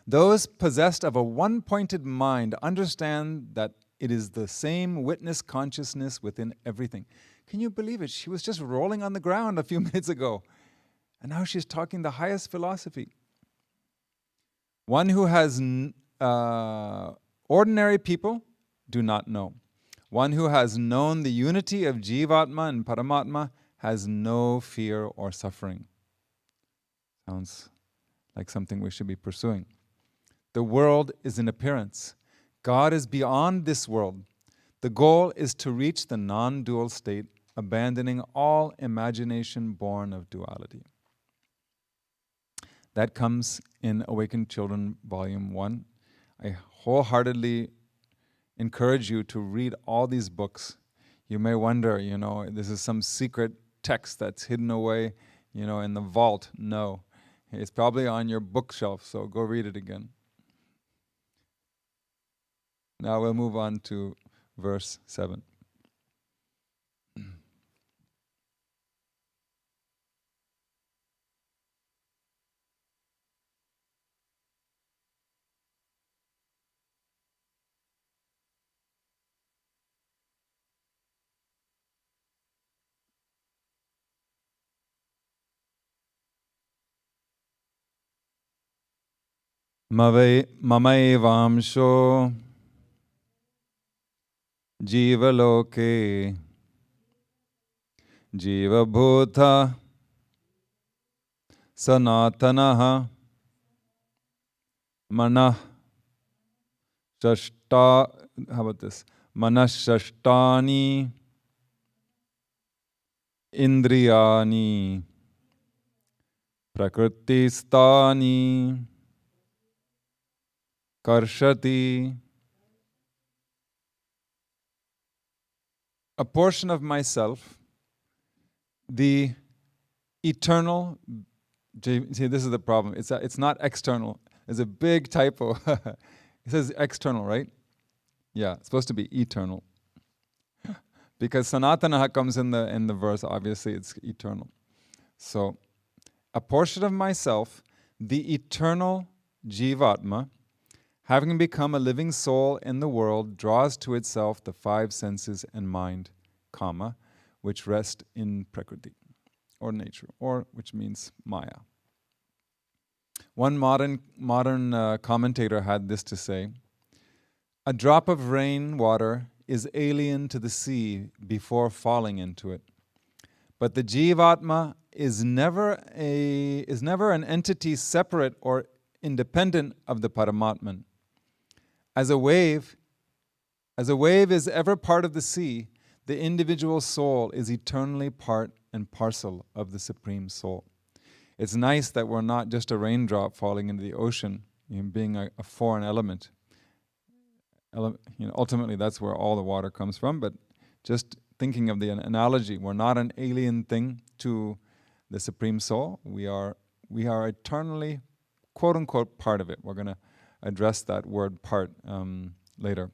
S1: Those possessed of a one-pointed mind understand that it is the same witness consciousness within everything. Can you believe it? She was just rolling on the ground a few minutes ago, and now she's talking the highest philosophy. One who has ordinary people do not know. One who has known the unity of Jivatma and Paramatma has no fear or suffering. Sounds like something we should be pursuing. The world is an appearance. God is beyond this world. The goal is to reach the non-dual state, abandoning all imagination born of duality. That comes in Awakened Children, Volume 1. I wholeheartedly encourage you to read all these books. You may wonder, this is some secret text that's hidden away, in the vault. No. It's probably on your bookshelf, so go read it again. Now we'll move on to verse 7. Mamaevamsho Jivaloke Jivabhuta Sanatanaha Manah Shashta. How about this? Manashashtani Indriyani Prakristani Karshati. A portion of myself, the eternal. See, this is the problem. It's not external. There's a big typo. It says external, right? Yeah, it's supposed to be eternal. Because Sanatana comes in the verse, obviously it's eternal. So, a portion of myself, the eternal Jivatma, having become a living soul in the world, draws to itself the five senses and mind, kama, which rest in Prakriti, or nature, or which means Maya. One modern commentator had this to say: a drop of rain water is alien to the sea before falling into it, but the Jivatma is never an entity separate or independent of the Paramatman. As a wave is ever part of the sea, the individual soul is eternally part and parcel of the Supreme Soul. It's nice that we're not just a raindrop falling into the ocean, being a foreign element. Ultimately, that's where all the water comes from, but just thinking of the analogy, we're not an alien thing to the Supreme Soul. We are eternally, quote-unquote, part of it. We're going to address that word part later.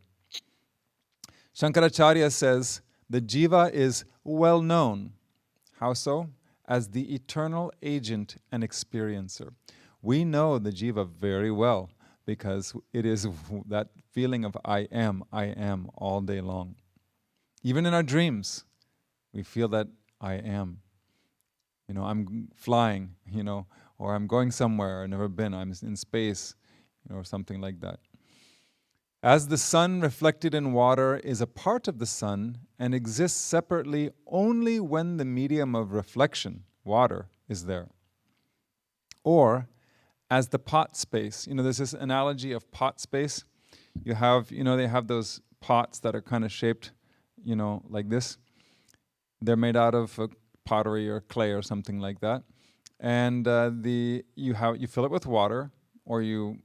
S1: Shankaracharya says, the jiva is well known. How so? As the eternal agent and experiencer. We know the jiva very well because it is that feeling of I am all day long. Even in our dreams, we feel that I am. I'm flying, or I'm going somewhere I've never been, I'm in space, or something like that. As the sun reflected in water is a part of the sun and exists separately only when the medium of reflection, water, is there. Or as the pot space, there's this analogy of pot space. You have, they have those pots that are kind of shaped, like this. They're made out of pottery or clay or something like that. And you fill it with water, or you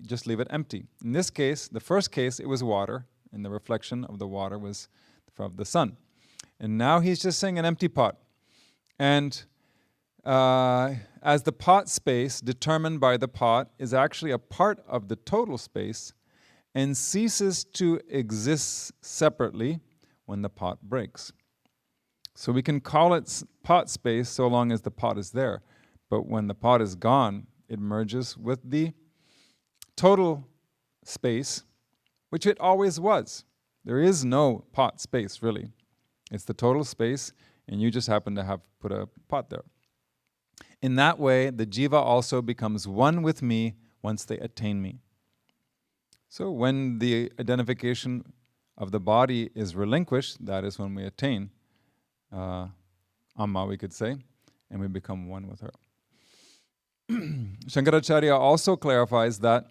S1: just leave it empty. In this case, the first case, it was water, and the reflection of the water was from the sun. And now he's just saying an empty pot. And as the pot space determined by the pot is actually a part of the total space and ceases to exist separately when the pot breaks. So we can call it pot space so long as the pot is there. But when the pot is gone, it merges with the total space, which it always was. There is no pot space, really. It's the total space, and you just happen to have put a pot there. In that way, the jiva also becomes one with me once they attain me. So when the identification of the body is relinquished, that is when we attain Amma, we could say, and we become one with her. Shankaracharya also clarifies that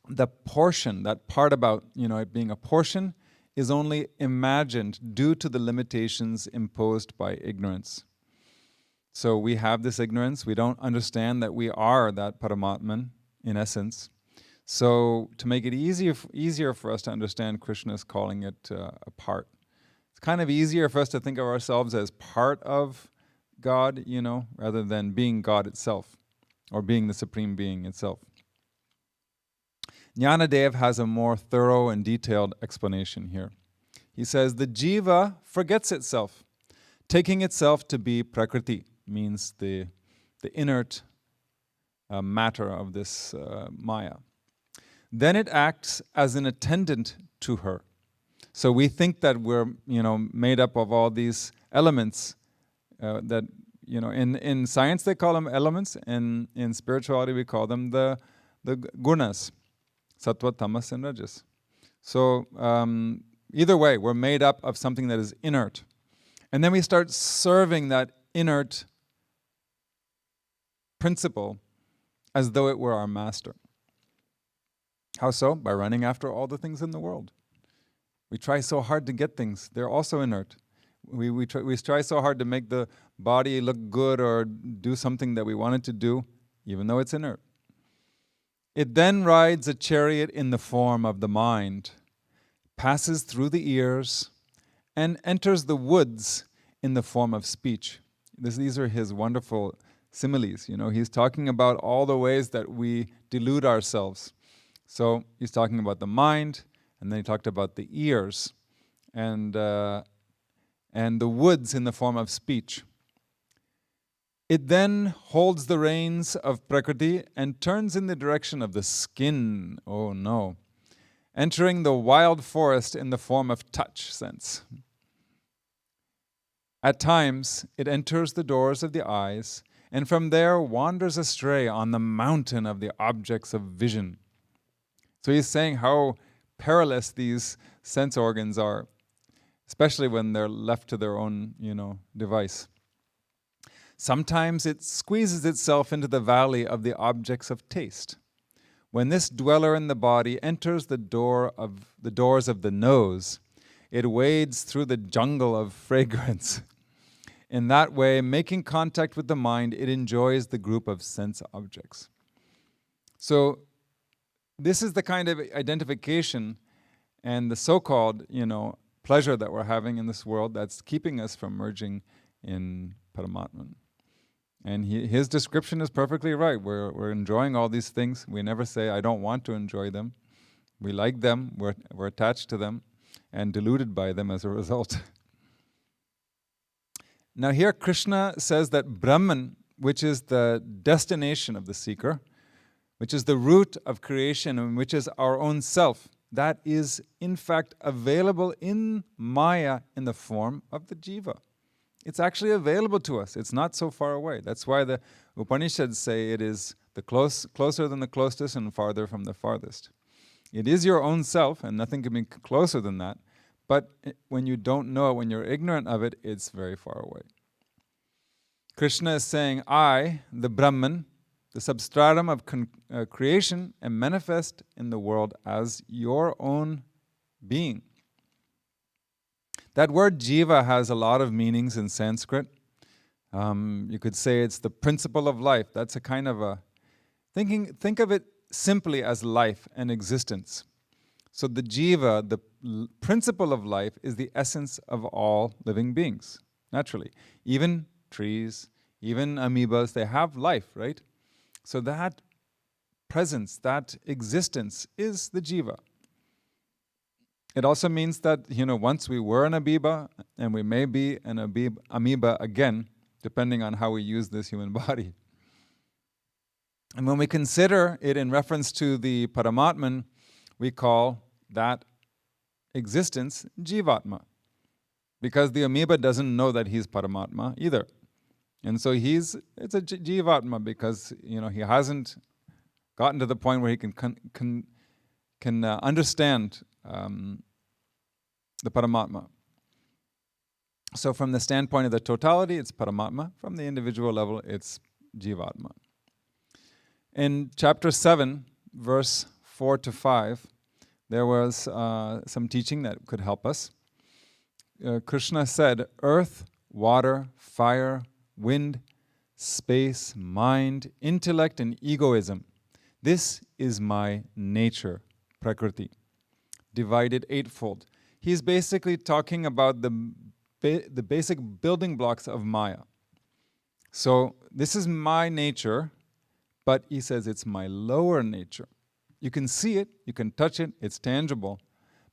S1: the portion, that part about it being a portion, is only imagined due to the limitations imposed by ignorance. So we have this ignorance, we don't understand that we are that Paramatman in essence. So to make it easier for us to understand, Krishna is calling it a part. It's kind of easier for us to think of ourselves as part of God, rather than being God itself. or being the Supreme Being itself. Jnanadev has a more thorough and detailed explanation here. He says, the jiva forgets itself, taking itself to be prakriti, means the inert matter of this maya. Then it acts as an attendant to her. So we think that we're, made up of all these elements that, in science they call them elements, and in spirituality we call them the gunas, sattva, tamas, and rajas. So either way, we're made up of something that is inert. And then we start serving that inert principle as though it were our master. How so? By running after all the things in the world. We try so hard to get things. They're also inert. We try so hard to make the body look good or do something that we want it to do, even though it's inert. It then rides a chariot in the form of the mind, passes through the ears, and enters the woods in the form of speech. These are his wonderful similes. He's talking about all the ways that we delude ourselves. So he's talking about the mind, and then he talked about the ears, and the woods in the form of speech. It then holds the reins of Prakriti and turns in the direction of the skin. Oh no. Entering the wild forest in the form of touch sense. At times, it enters the doors of the eyes, and from there wanders astray on the mountain of the objects of vision. So he's saying how perilous these sense organs are, especially when they're left to their own, device. Sometimes it squeezes itself into the valley of the objects of taste. When this dweller in the body enters the doors of the nose, it wades through the jungle of fragrance. In that way, making contact with the mind, it enjoys the group of sense objects. So this is the kind of identification and the so-called, pleasure that we're having in this world that's keeping us from merging in Paramatman. And his description is perfectly right. We're enjoying all these things. We never say, I don't want to enjoy them. We like them, we're attached to them, and deluded by them as a result. Now here Krishna says that Brahman, which is the destination of the seeker, which is the root of creation and which is our own self, that is in fact available in Maya in the form of the jiva. It's actually available to us. It's not so far away. That's why the Upanishads say it is closer than the closest and farther from the farthest. It is your own self, and nothing can be closer than that. But when you don't know it, when you're ignorant of it, it's very far away. Krishna is saying, I, the Brahman, the substratum of creation, am manifest in the world as your own being. That word jiva has a lot of meanings in Sanskrit. You could say it's the principle of life. That's a kind of a think of it simply as life and existence. So the jiva, the principle of life, is the essence of all living beings, naturally. Even trees, even amoebas, they have life, right? So that presence, that existence is the jiva. It also means that, once we were an amoeba, and we may be an amoeba again, depending on how we use this human body. And when we consider it in reference to the Paramatman, we call that existence Jivatma. Because the amoeba doesn't know that he's Paramatma either. And so it's a Jivatma because, he hasn't gotten to the point where he can understand the Paramatma. So from the standpoint of the totality, it's Paramatma. From the individual level, it's Jivatma. In chapter 7, verse 4 to 5, there was some teaching that could help us. Krishna said, earth, water, fire, wind, space, mind, intellect, and egoism. This is my nature, Prakriti, divided eightfold. He's basically talking about the basic building blocks of Maya. So this is my nature, But he says it's my lower nature. You can see it, you can touch it, it's tangible.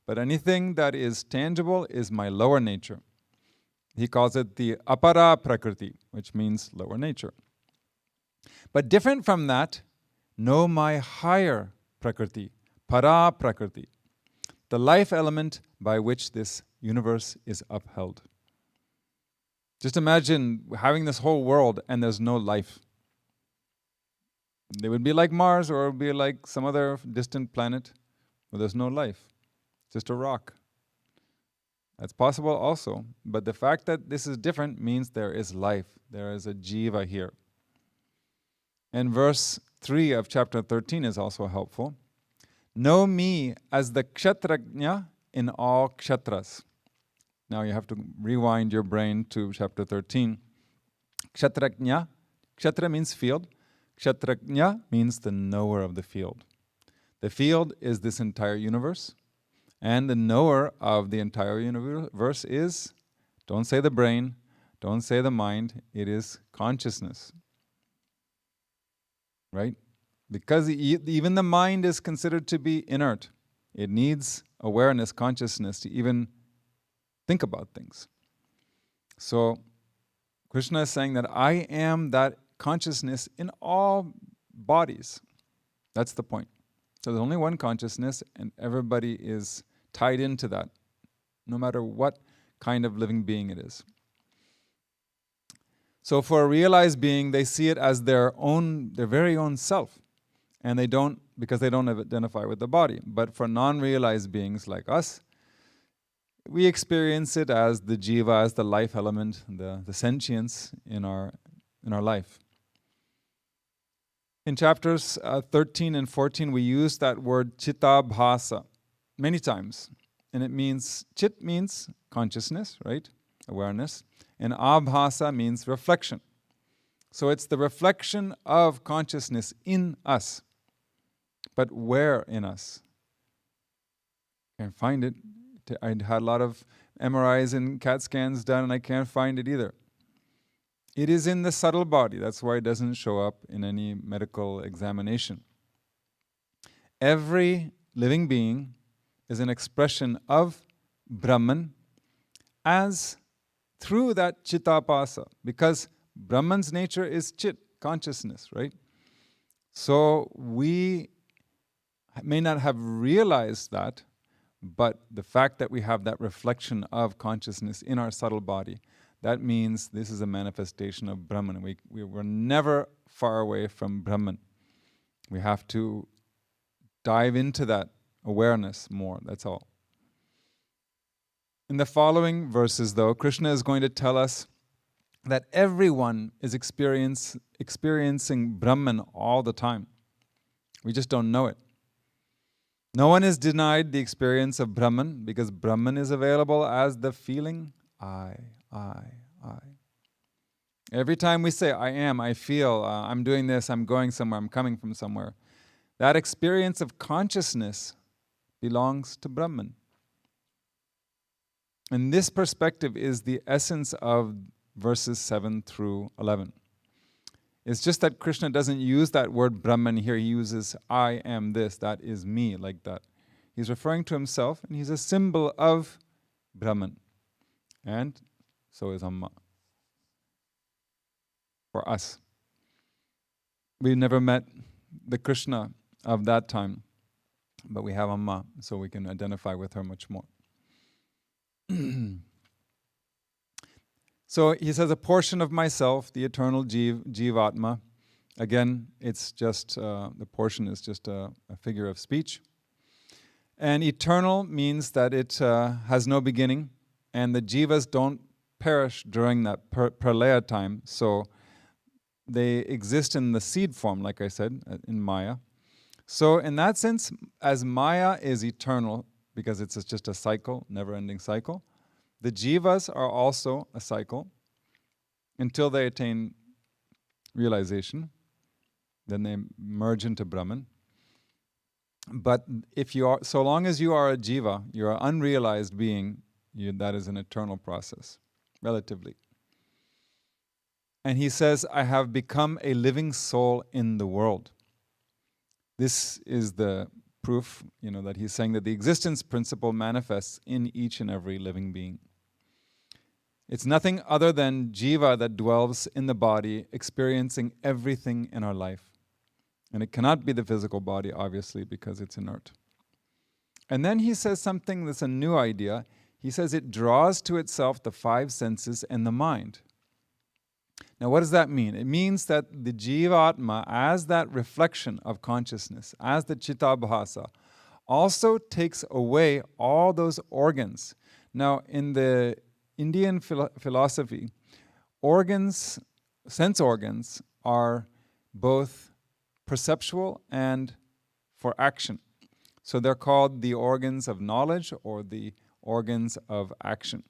S1: But anything that is tangible is my lower nature. He calls it the apara prakriti, which means lower nature. But different from that, know my higher prakriti, para prakriti, the life element by which this universe is upheld. Just imagine having this whole world and there's no life. It would be like Mars, or it would be like some other distant planet where there's no life, just a rock. That's possible also, but the fact that this is different means there is life. There is a jiva here. And verse 3 of chapter 13 is also helpful. Know me as the kshatrajna in all kshatras. Now you have to rewind your brain to chapter 13. Kshatrajna, kshatra means field. Kshatrajna means the knower of the field. The field is this entire universe. And the knower of the entire universe is, don't say the brain, don't say the mind, it is consciousness. Right? Because even the mind is considered to be inert. It needs awareness, consciousness to even think about things. So Krishna is saying that I am that consciousness in all bodies. That's the point. So there's only one consciousness and everybody is tied into that, no matter what kind of living being it is. So for a realized being, they see it as their very own self. And they don't, because they don't identify with the body. But for non-realized beings like us, we experience it as the jiva, as the life element, the sentience in our life. In chapters 13 and 14, we use that word chitabhasa many times. And it means, chit means consciousness, right? Awareness. And abhasa means reflection. So it's the reflection of consciousness in us. But where in us? Can't find it. I had a lot of MRIs and CAT scans done and I can't find it either. It is in the subtle body. That's why it doesn't show up in any medical examination. Every living being is an expression of Brahman as through that chittapasa, because Brahman's nature is chit, consciousness, right? So we may not have realized that, but the fact that we have that reflection of consciousness in our subtle body, that means this is a manifestation of Brahman. We were never far away from Brahman. We have to dive into that awareness more, that's all. In the following verses, though, Krishna is going to tell us that everyone is experiencing Brahman all the time. We just don't know it. No one is denied the experience of Brahman because Brahman is available as the feeling I. Every time we say I am, I feel, I'm doing this, I'm going somewhere, I'm coming from somewhere, that experience of consciousness belongs to Brahman. And this perspective is the essence of verses 7 through 11. It's just that Krishna doesn't use that word Brahman here. He uses I am this, that is me, like that. He's referring to himself, and he's a symbol of Brahman. And so is Amma. For us. We never met the Krishna of that time, but we have Amma, so we can identify with her much more. So he says, a portion of myself, the eternal Jivatma. Again, it's just, the portion is just a figure of speech. And eternal means that it has no beginning, and the Jivas don't perish during that pralaya time, so they exist in the seed form, like I said, in Maya. So in that sense, as Maya is eternal, because it's just a cycle, never-ending cycle, the Jivas are also a cycle until they attain realization. Then they merge into Brahman. But if you are, so long as you are a Jiva, you're an unrealized being, that is an eternal process, relatively. And he says, I have become a living soul in the world. This is the proof, that he's saying that the existence principle manifests in each and every living being. It's nothing other than jiva that dwells in the body, experiencing everything in our life. And it cannot be the physical body, obviously, because it's inert. And then he says something that's a new idea. He says it draws to itself the five senses and the mind. Now, what does that mean? It means that the Jivatma, as that reflection of consciousness, as the Chittabhasa, also takes away all those organs. Now, in the Indian philosophy, sense organs, are both perceptual and for action. So they're called the organs of knowledge or the organs of action.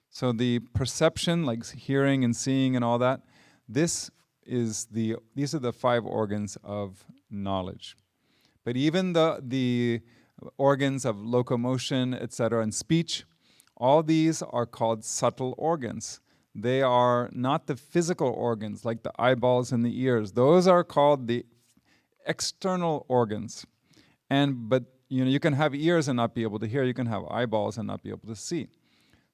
S1: So the perception, like hearing and seeing and all that, these are the five organs of knowledge. But even the organs of locomotion, etc., and speech, all these are called subtle organs. They are not the physical organs like the eyeballs and the ears. Those are called the external organs. But you can have ears and not be able to hear. You can have eyeballs and not be able to see.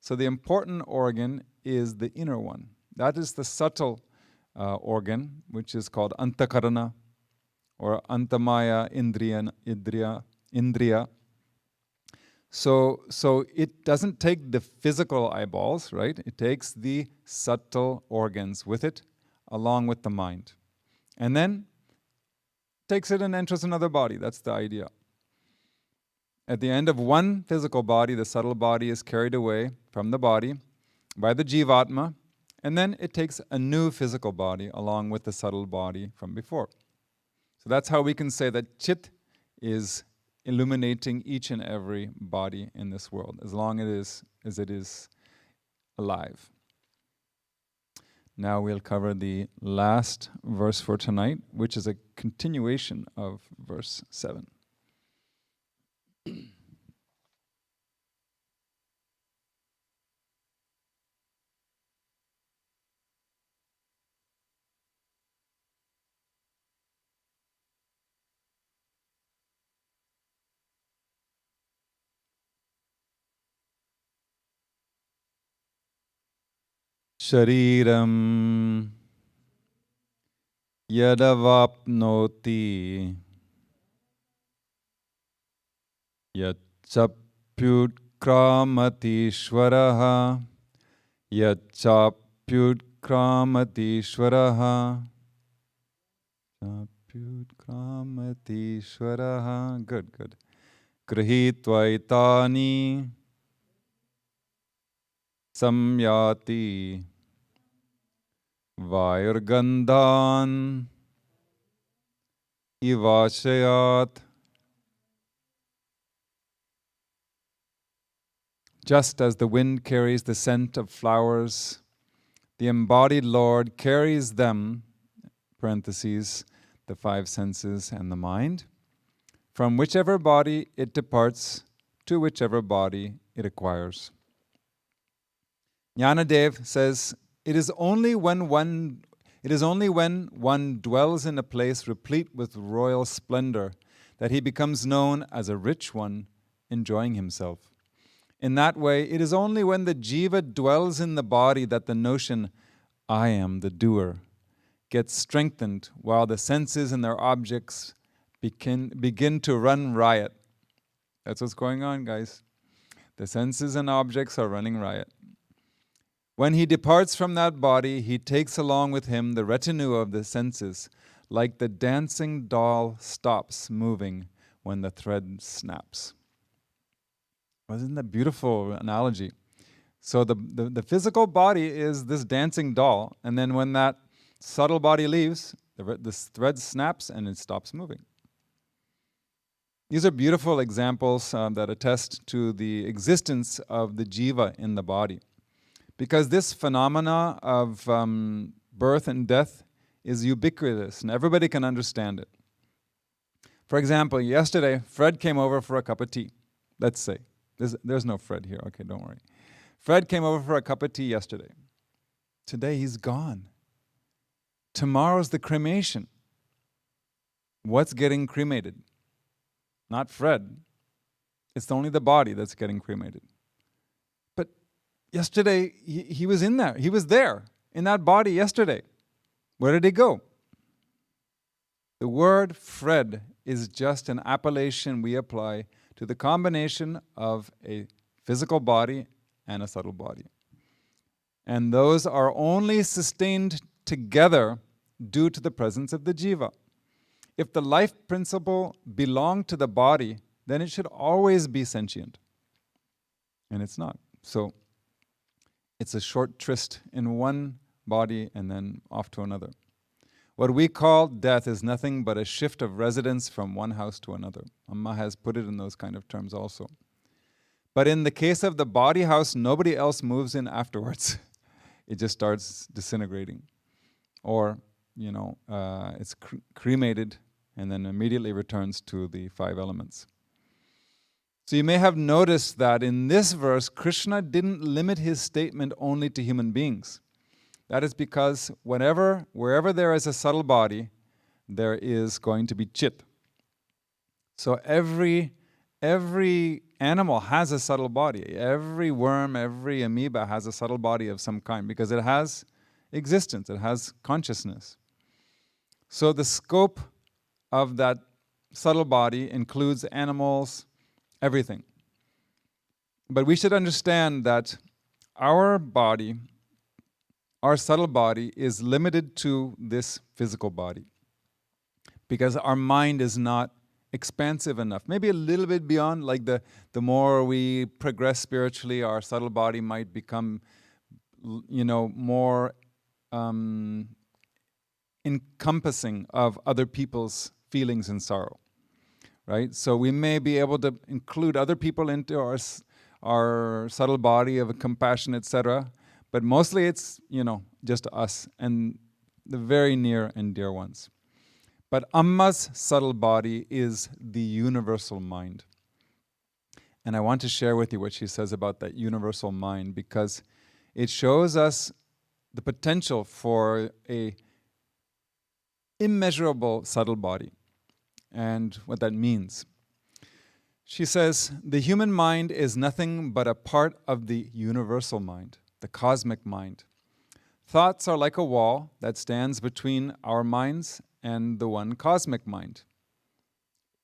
S1: So the important organ is the inner one. That is the subtle organ, which is called antakarana or antamaya indriya. So it doesn't take the physical eyeballs, right? It takes the subtle organs with it, along with the mind. And then takes it and enters another body. That's the idea. At the end of one physical body, the subtle body is carried away from the body by the Jivatma, and then it takes a new physical body along with the subtle body from before. So that's how we can say that Chit is illuminating each and every body in this world, as long as it is alive. Now we'll cover the last verse for tonight, which is a continuation of verse 7. Shariram yadavapnoti yachapyutkramatiishvaraha yachapyutkramatiishvaraha chapyutkramatiishvaraha. Good. Grihitvaitani samyati Vairgandhan ivashayat. Just as the wind carries the scent of flowers, the embodied Lord carries them, parentheses, the five senses and the mind, from whichever body it departs to whichever body it acquires. Jnanadev says, It is only when one dwells in a place replete with royal splendor that he becomes known as a rich one enjoying himself. In that way, it is only when the jiva dwells in the body that the notion, I am the doer, gets strengthened while the senses and their objects begin to run riot. That's what's going on, guys. The senses and objects are running riot. When he departs from that body, he takes along with him the retinue of the senses, like the dancing doll stops moving when the thread snaps. Wasn't that a beautiful analogy? So the physical body is this dancing doll, and then when that subtle body leaves, the thread snaps and it stops moving. These are beautiful examples that attest to the existence of the jiva in the body. Because this phenomena of birth and death is ubiquitous and everybody can understand it. For example, yesterday, Fred came over for a cup of tea. Let's say. There's no Fred here. Okay, don't worry. Fred came over for a cup of tea yesterday. Today, he's gone. Tomorrow's the cremation. What's getting cremated? Not Fred. It's only the body that's getting cremated. But yesterday, he was in there. He was there in that body yesterday. Where did he go? The word Fred is just an appellation we apply to the combination of a physical body and a subtle body. And those are only sustained together due to the presence of the jiva. If the life principle belonged to the body, then it should always be sentient. And it's not. So it's a short tryst in one body and then off to another. What we call death is nothing but a shift of residence from one house to another. Amma has put it in those kind of terms also. But in the case of the body house, nobody else moves in afterwards. It just starts disintegrating. Or, it's cremated and then immediately returns to the 5 elements. So you may have noticed that in this verse, Krishna didn't limit his statement only to human beings. That is because wherever there is a subtle body, there is going to be chit. So every animal has a subtle body. Every worm, every amoeba has a subtle body of some kind because it has existence, it has consciousness. So the scope of that subtle body includes animals, everything. But we should understand that our body, our subtle body, is limited to this physical body because our mind is not expansive enough. Maybe a little bit beyond, like the more we progress spiritually, our subtle body might become, more encompassing of other people's feelings and sorrow, right? So we may be able to include other people into our subtle body of compassion, etc. But mostly it's, just us and the very near and dear ones. But Amma's subtle body is the universal mind. And I want to share with you what she says about that universal mind because it shows us the potential for a immeasurable subtle body and what that means. She says, the human mind is nothing but a part of the universal mind, the cosmic mind. Thoughts are like a wall that stands between our minds and the one cosmic mind.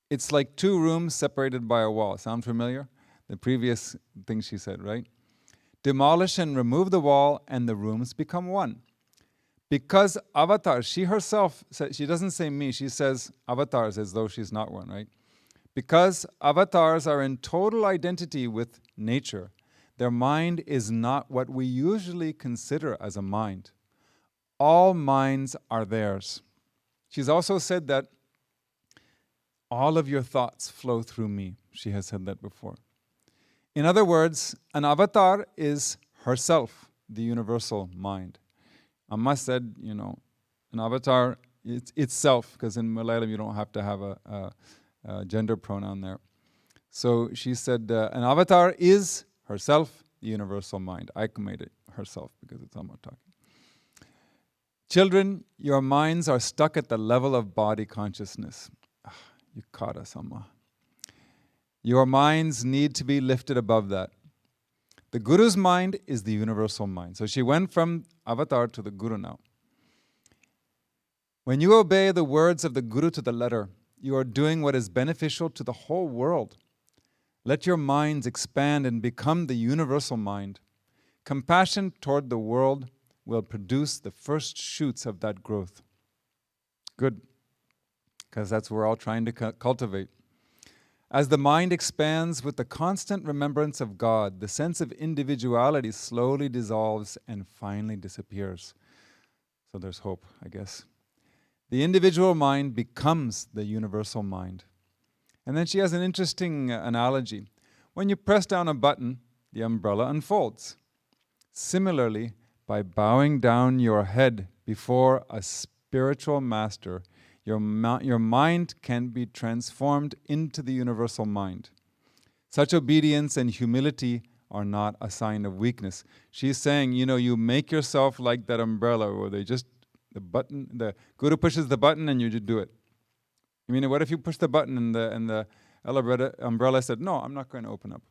S1: It's like 2 rooms separated by a wall. Sound familiar? The previous thing she said, right? Demolish and remove the wall and the rooms become one. Because avatars, she herself, she doesn't say me, she says avatars as though she's not one, right? Because avatars are in total identity with nature, their mind is not what we usually consider as a mind. All minds are theirs. She's also said that all of your thoughts flow through me. She has said that before. In other words, an avatar is herself, the universal mind. Amma said, an avatar is itself, because in Malayalam you don't have to have a gender pronoun there. So she said, an avatar is herself, the universal mind. I made it herself because it's Amma talking. Children, your minds are stuck at the level of body consciousness. You caught us, Amma. Your minds need to be lifted above that. The Guru's mind is the universal mind. So she went from avatar to the Guru now. When you obey the words of the Guru to the letter, you are doing what is beneficial to the whole world. Let your minds expand and become the universal mind. Compassion toward the world will produce the first shoots of that growth. Good, because that's what we're all trying to cultivate. As the mind expands with the constant remembrance of God, the sense of individuality slowly dissolves and finally disappears. So there's hope, I guess. The individual mind becomes the universal mind. And then she has an interesting analogy. When you press down a button, the umbrella unfolds. Similarly, by bowing down your head before a spiritual master, your mind can be transformed into the universal mind. Such obedience and humility are not a sign of weakness. She's saying, you make yourself like that umbrella where they The guru pushes the button and you just do it. I mean, what if you push the button and the umbrella said, no, I'm not going to open up?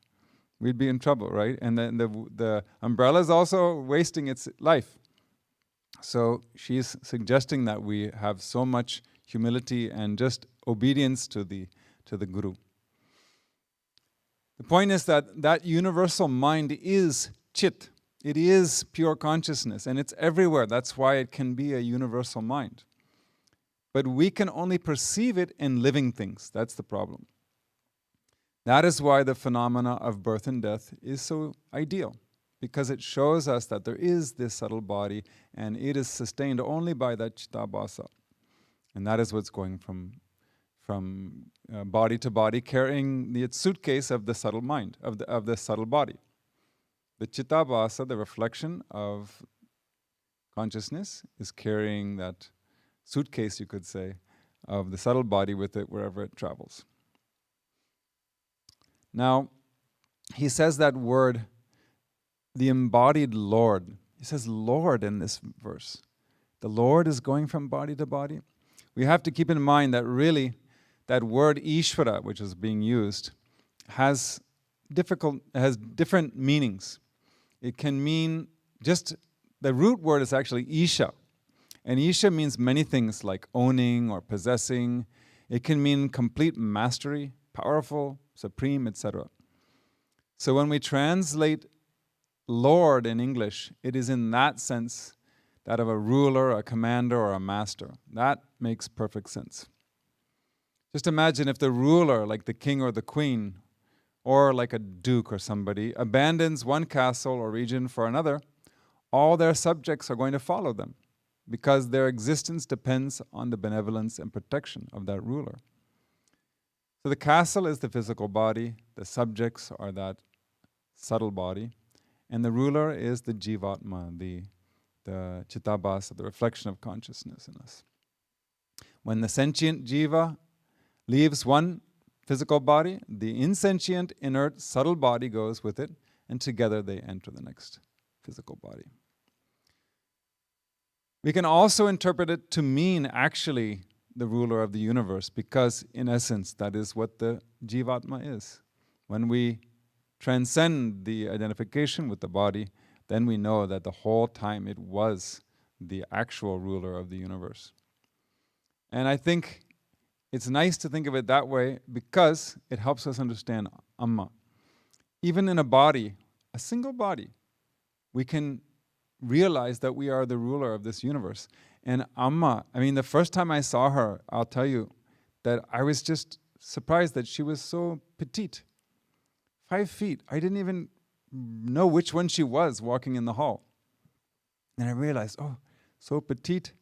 S1: We'd be in trouble, right? And then the umbrella is also wasting its life. So she's suggesting that we have so much humility and just obedience to the guru. The point is that universal mind is chit. It is pure consciousness, and it's everywhere. That's why it can be a universal mind. But we can only perceive it in living things. That's the problem. That is why the phenomena of birth and death is so ideal, because it shows us that there is this subtle body, and it is sustained only by that chitabhasa. And that is what's going from body to body, carrying the suitcase of the subtle mind, of the subtle body. The chitabhasa, the reflection of consciousness, is carrying that suitcase, you could say, of the subtle body with it wherever it travels. Now, he says that word, the embodied Lord. He says Lord in this verse. The Lord is going from body to body. We have to keep in mind that really that word Ishvara, which is being used, has different meanings. It can mean the root word is actually Isha. And Isha means many things like owning or possessing. It can mean complete mastery, powerful, supreme, etc. So when we translate Lord in English, it is in that sense that of a ruler, a commander, or a master. That makes perfect sense. Just imagine if the ruler, like the king or the queen, or like a duke or somebody, abandons one castle or region for another, all their subjects are going to follow them because their existence depends on the benevolence and protection of that ruler. So the castle is the physical body, the subjects are that subtle body, and the ruler is the jivatma, the chitabhasa, the reflection of consciousness in us. When the sentient jiva leaves one physical body, the insentient, inert, subtle body goes with it, and together they enter the next physical body. We can also interpret it to mean actually the ruler of the universe, because in essence that is what the jivatma is. When we transcend the identification with the body, then we know that the whole time it was the actual ruler of the universe. And I think it's nice to think of it that way because it helps us understand Amma. Even in a body, a single body, we can realize that we are the ruler of this universe. And Amma, I mean, the first time I saw her, I'll tell you that I was just surprised that she was so petite. 5 feet. I didn't even know which one she was walking in the hall. And I realized, oh, so petite.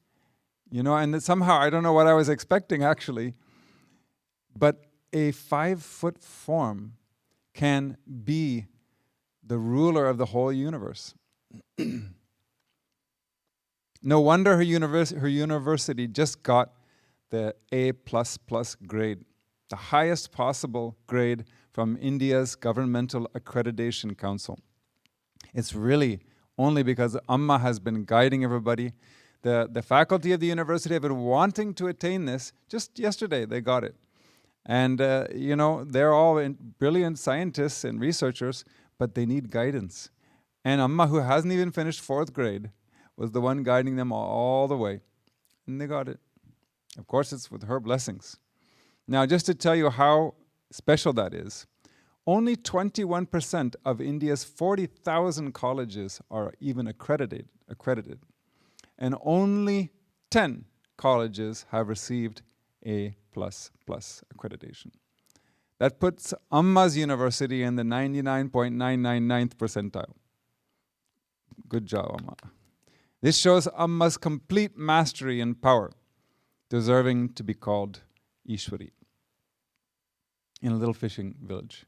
S1: You know, and somehow, I don't know what I was expecting actually, but a 5-foot form can be the ruler of the whole universe. No wonder her university just got the A++ grade, the highest possible grade from India's Governmental Accreditation Council. It's really only because Amma has been guiding everybody. The faculty of the university have been wanting to attain this. Just yesterday they got it. And you know, they're all brilliant scientists and researchers, but they need guidance. And Amma, who hasn't even finished 4th grade, was the one guiding them all the way. And they got it. Of course, it's with her blessings. Now, just to tell you how special that is, only 21% of India's 40,000 colleges are even accredited. And only 10 colleges have received A++ accreditation. That puts Amma's university in the 99.999th percentile. Good job, Amma. This shows Amma's complete mastery and power, deserving to be called Ishwari in a little fishing village.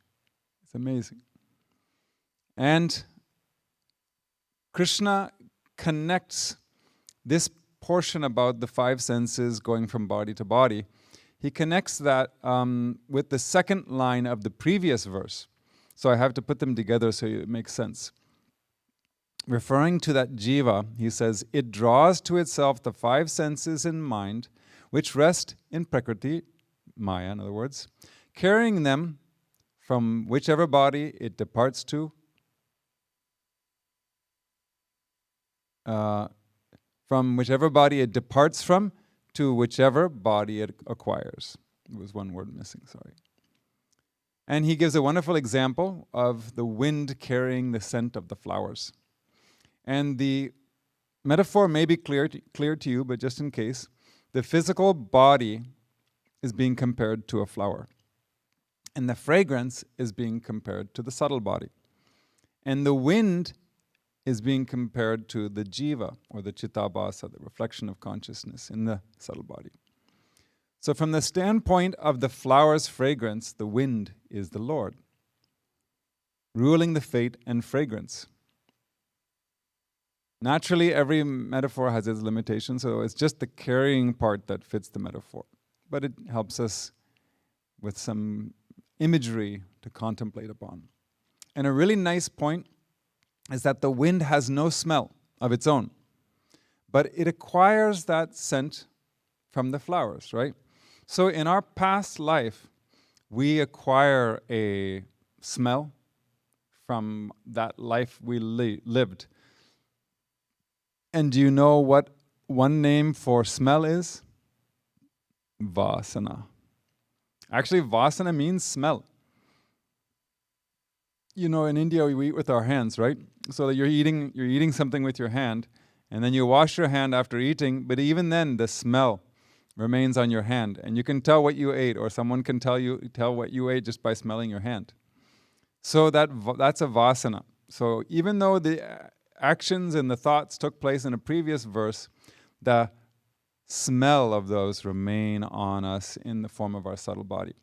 S1: It's amazing. And Krishna connects this portion about the 5 senses going from body to body. He connects that with the second line of the previous verse. So I have to put them together so it makes sense. referring to that jiva, he says, it draws to itself the five senses and mind, which rest in Prakriti, Maya in other words, carrying them from whichever body it departs to, from whichever body it departs from to whichever body it acquires. There was one word missing, sorry. And he gives a wonderful example of the wind carrying the scent of the flowers. And the metaphor may be clear to you, but just in case, the physical body is being compared to a flower. And the fragrance is being compared to the subtle body. And the wind is being compared to the jiva, or the chittabhasa, the reflection of consciousness in the subtle body. So from the standpoint of the flower's fragrance, the wind is the Lord, ruling the fate and fragrance. Naturally, every metaphor has its limitations, so it's just the carrying part that fits the metaphor. But it helps us with some imagery to contemplate upon. And a really nice point is that the wind has no smell of its own, but it acquires that scent from the flowers, right? So in our past life, we acquire a smell from that life we lived. And do you know what one name for smell is? Vasana. Actually, vasana means smell. You know, in India, we eat with our hands, right? So you're eating something with your hand, and then you wash your hand after eating, but even then, the smell remains on your hand, and you can tell what you ate, or someone can tell what you ate just by smelling your hand. So that's a vasana. So even though the actions and the thoughts took place in a previous verse, the smell of those remain on us in the form of our subtle body.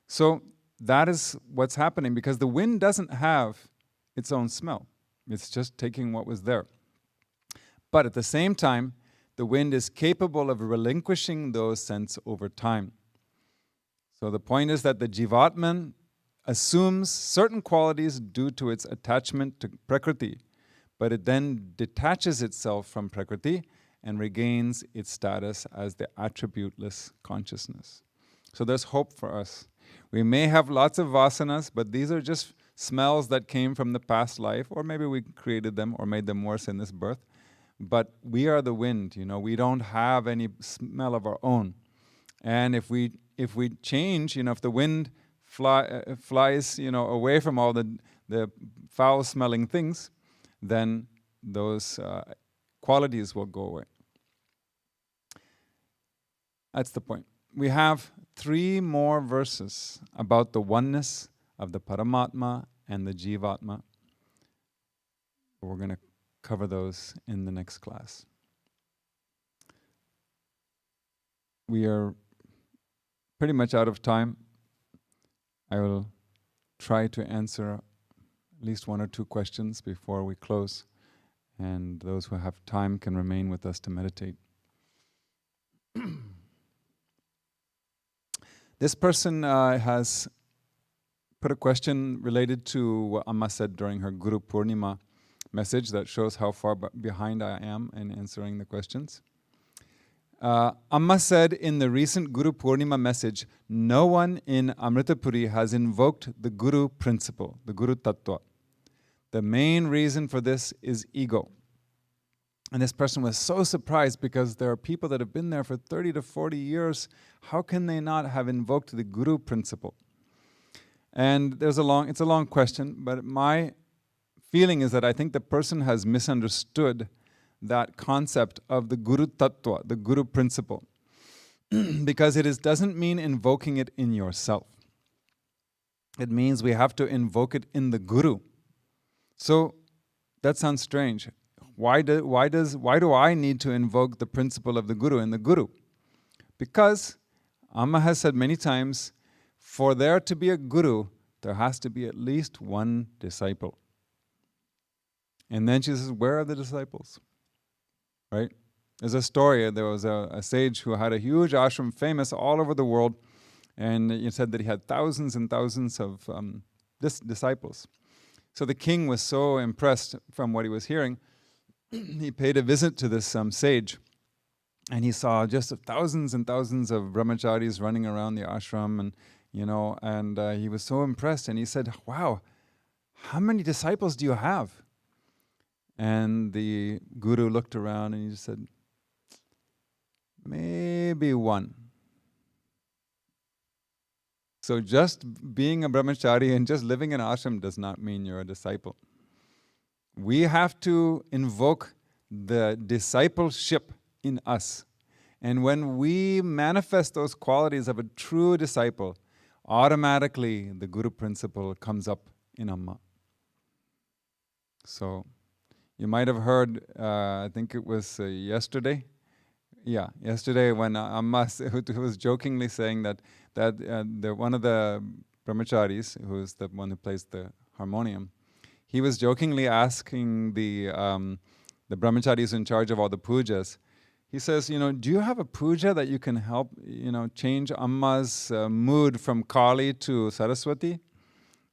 S1: So that is what's happening, because the wind doesn't have its own smell. It's just taking what was there. But at the same time, the wind is capable of relinquishing those scents over time. So the point is that the jivatman assumes certain qualities due to its attachment to Prakriti, but it then detaches itself from Prakriti and regains its status as the attributeless consciousness. So there's hope for us. We may have lots of vasanas, but these are just smells that came from the past life, or maybe we created them or made them worse in this birth. But we are the wind, you know, we don't have any smell of our own. And if we change, you know, if the wind flies, you know, away from all the foul-smelling things, then those qualities will go away. That's the point. We have 3 more verses about the oneness of the Paramatma and the Jivatma. We're going to cover those in the next class. We are pretty much out of time. I will try to answer at least 1 or 2 questions before we close, and those who have time can remain with us to meditate. This person has put a question related to what Amma said during her Guru Purnima message that shows how far behind I am in answering the questions. Amma said in the recent Guru Purnima message, no one in Amritapuri has invoked the Guru principle, the Guru Tattva. The main reason for this is ego. And this person was so surprised because there are people that have been there for 30 to 40 years. How can they not have invoked the Guru principle? And it's a long question, but my feeling is that I think the person has misunderstood that concept of the Guru Tattva, the Guru principle, because it doesn't mean invoking it in yourself. It means we have to invoke it in the Guru. So that sounds strange. Why do I need to invoke the principle of the Guru in the Guru? Because Amma has said many times, for there to be a Guru, there has to be at least one disciple. And then she says, where are the disciples? Right? There's a story, there was a sage who had a huge ashram, famous all over the world, and he said that he had thousands and thousands of disciples. So the king was so impressed from what he was hearing, he paid a visit to this sage, and he saw just thousands and thousands of brahmacharis running around the ashram, and he was so impressed, and he said, "Wow, how many disciples do you have?" And the guru looked around and he just said, "Maybe one." So just being a brahmachari and just living in ashram does not mean you're a disciple. We have to invoke the discipleship in us. And when we manifest those qualities of a true disciple, automatically the guru principle comes up in Amma. So you might have heard, I think it was yesterday. Yeah, yesterday when Amma was jokingly saying that one of the brahmacharis, who's the one who plays the harmonium, he was jokingly asking the brahmacharis in charge of all the pujas. He says, do you have a puja that you can help, change Amma's mood from Kali to Saraswati?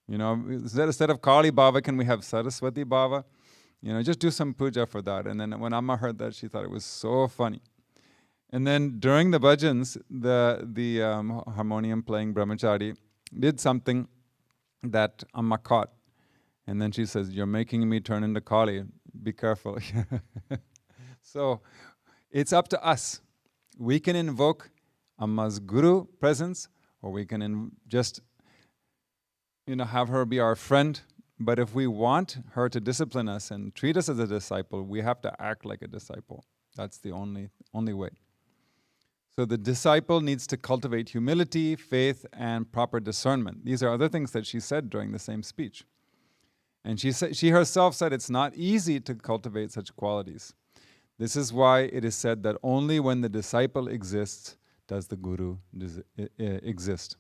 S1: Instead of Kali Bhava, can we have Saraswati Bhava? Just do some puja for that. And then when Amma heard that, she thought it was so funny. And then during the bhajans, the harmonium playing brahmachari did something that Amma caught. And then she says, "You're making me turn into Kali. Be careful." So it's up to us. We can invoke Amma's guru presence, or we can just have her be our friend. But if we want her to discipline us and treat us as a disciple, we have to act like a disciple. That's the only way. So the disciple needs to cultivate humility, faith, and proper discernment. These are other things that she said during the same speech. And she herself said it's not easy to cultivate such qualities. This is why it is said that only when the disciple exists does the guru exist.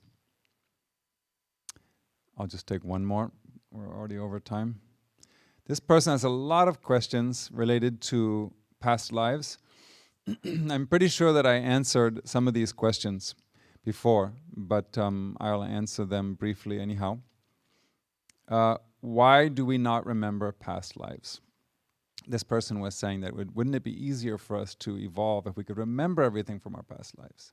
S1: I'll just take one more. We're already over time. This person has a lot of questions related to past lives. I'm pretty sure that I answered some of these questions before, but I'll answer them briefly anyhow. Why do we not remember past lives? This person was saying that wouldn't it be easier for us to evolve if we could remember everything from our past lives?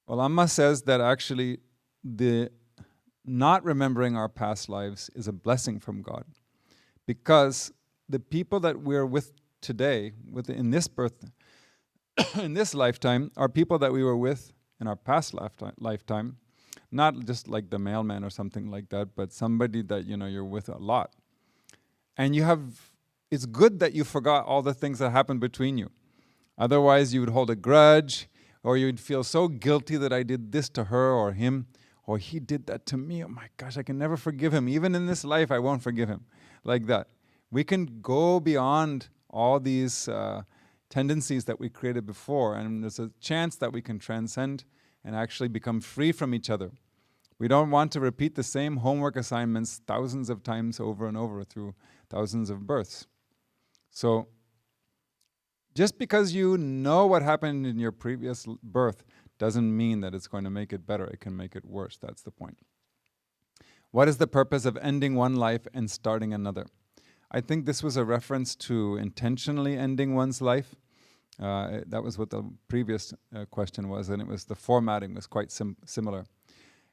S1: Well, Amma says that actually the not remembering our past lives is a blessing from God, because the people that we're with today, in this birth, in this lifetime, are people that we were with in our past lifetime. Not just like the mailman or something like that, but somebody that you're with a lot. And it's good that you forgot all the things that happened between you. Otherwise you would hold a grudge, or you'd feel so guilty that I did this to her or him, or he did that to me. Oh my gosh, I can never forgive him. Even in this life, I won't forgive him. Like that. We can go beyond all these tendencies that we created before, and there's a chance that we can transcend and actually become free from each other. We don't want to repeat the same homework assignments thousands of times over and over through thousands of births. So, just because you know what happened in your previous birth doesn't mean that it's going to make it better. It can make it worse. That's the point. What is the purpose of ending one life and starting another? I think this was a reference to intentionally ending one's life. That was what the previous question was, and the formatting was quite similar.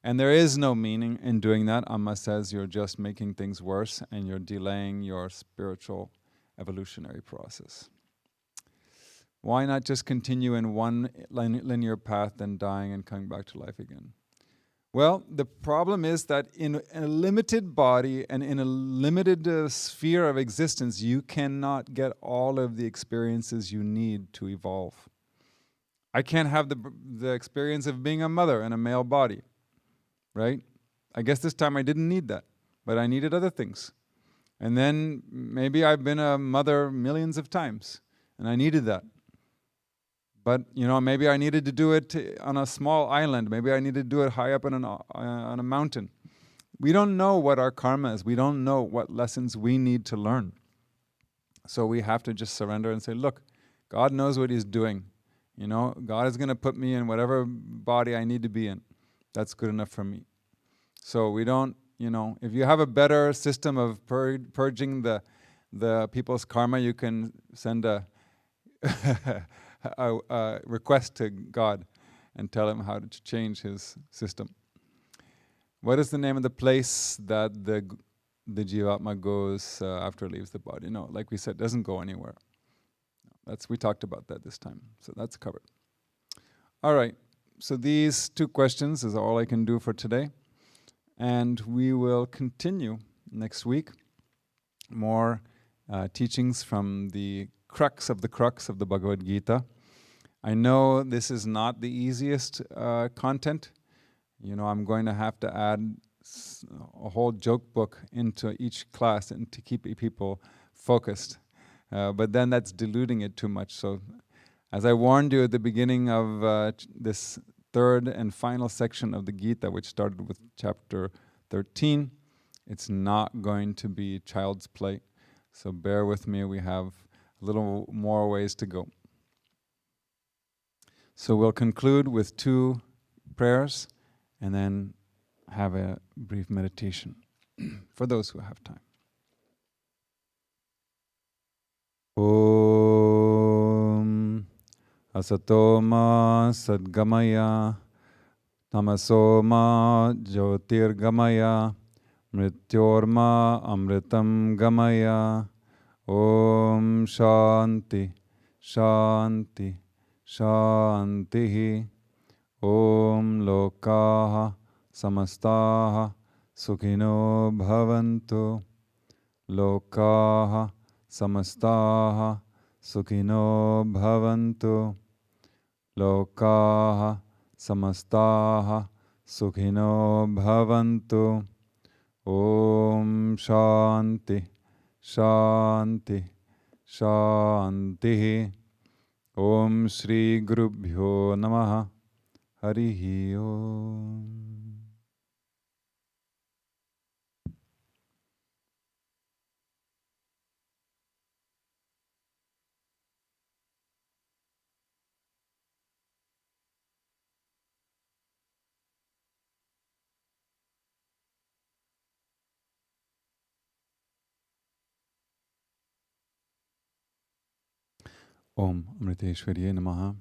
S1: And there is no meaning in doing that. Amma says you're just making things worse and you're delaying your spiritual evolutionary process. Why not just continue in one linear path, then dying and coming back to life again? Well, the problem is that in a limited body and in a limited sphere of existence, you cannot get all of the experiences you need to evolve. I can't have the experience of being a mother in a male body, right? I guess this time I didn't need that, but I needed other things. And then maybe I've been a mother millions of times, and I needed that. But, maybe I needed to do it on a small island. Maybe I needed to do it high up on a mountain. We don't know what our karma is. We don't know what lessons we need to learn. So we have to just surrender and say, look, God knows what He's doing. God is going to put me in whatever body I need to be in. That's good enough for me. So we don't, if you have a better system of purging the people's karma, you can send a request to God and tell him how to change his system. What is the name of the place that the Jivatma goes after it leaves the body? No, like we said, doesn't go anywhere. We talked about that this time, so that's covered. All right, so these 2 questions is all I can do for today. And we will continue next week. More teachings from the crux of the Bhagavad Gita. I know this is not the easiest content. I'm going to have to add a whole joke book into each class and to keep people focused. But then that's diluting it too much. So as I warned you at the beginning of this 3rd and final section of the Gita, which started with chapter 13, it's not going to be child's play. So bear with me, we have a little more ways to go. So we'll conclude with 2 prayers and then have a brief meditation for those who have time. Om Asato Ma Sadgamaya Tamaso Ma Jyotirgamaya Mrityorma Amritam Gamaya. Om Shanti Shanti Shantihi. Om Lokaha Samastaha Sukhino Bhavantu. Lokaha Samastaha Sukhino Bhavantu. Lokaha Samastaha Sukhino Bhavantu. Om Shanti Shanti Shantihi. Om Shri Gurubhyo Namaha. Harihi Om. Om Amriteshwarye Namaha.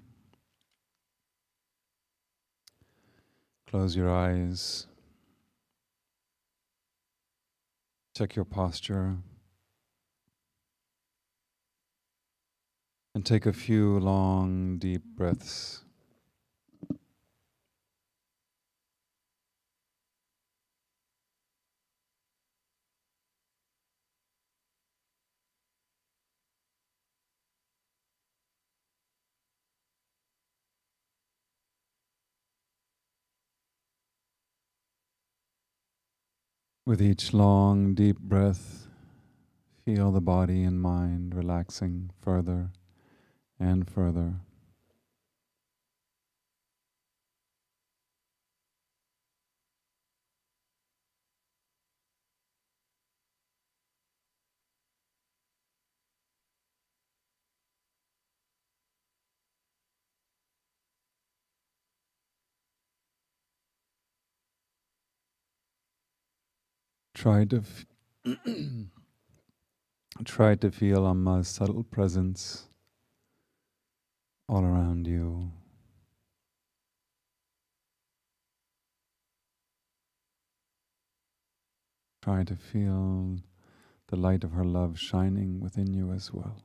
S1: Close your eyes. Check your posture. And take a few long, deep breaths. With each long, deep breath, feel the body and mind relaxing further and further. Try to try to feel Amma's subtle presence all around you. Try to feel the light of her love shining within you as well.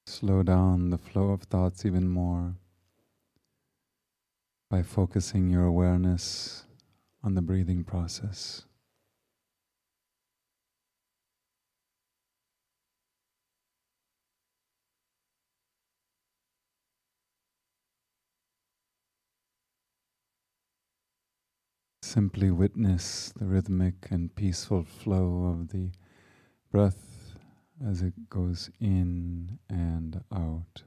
S1: Slow down the flow of thoughts even more by focusing your awareness on the breathing process. Simply witness the rhythmic and peaceful flow of the breath as it goes in and out.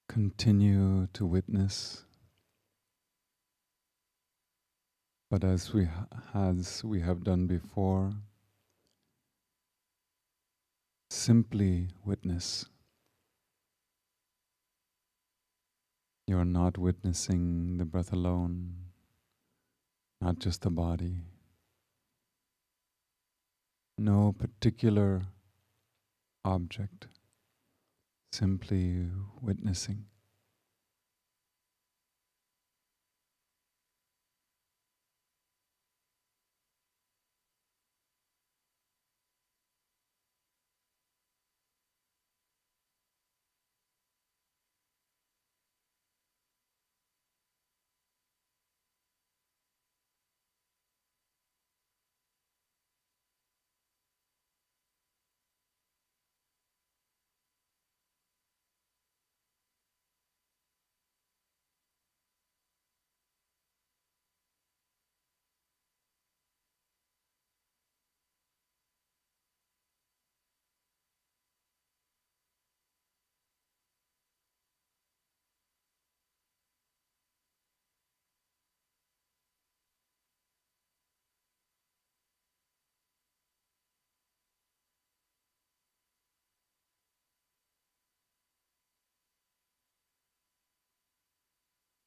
S1: Continue to witness, but as we have done before, simply witness. You are not witnessing the breath alone, not just the body. No particular object, simply witnessing.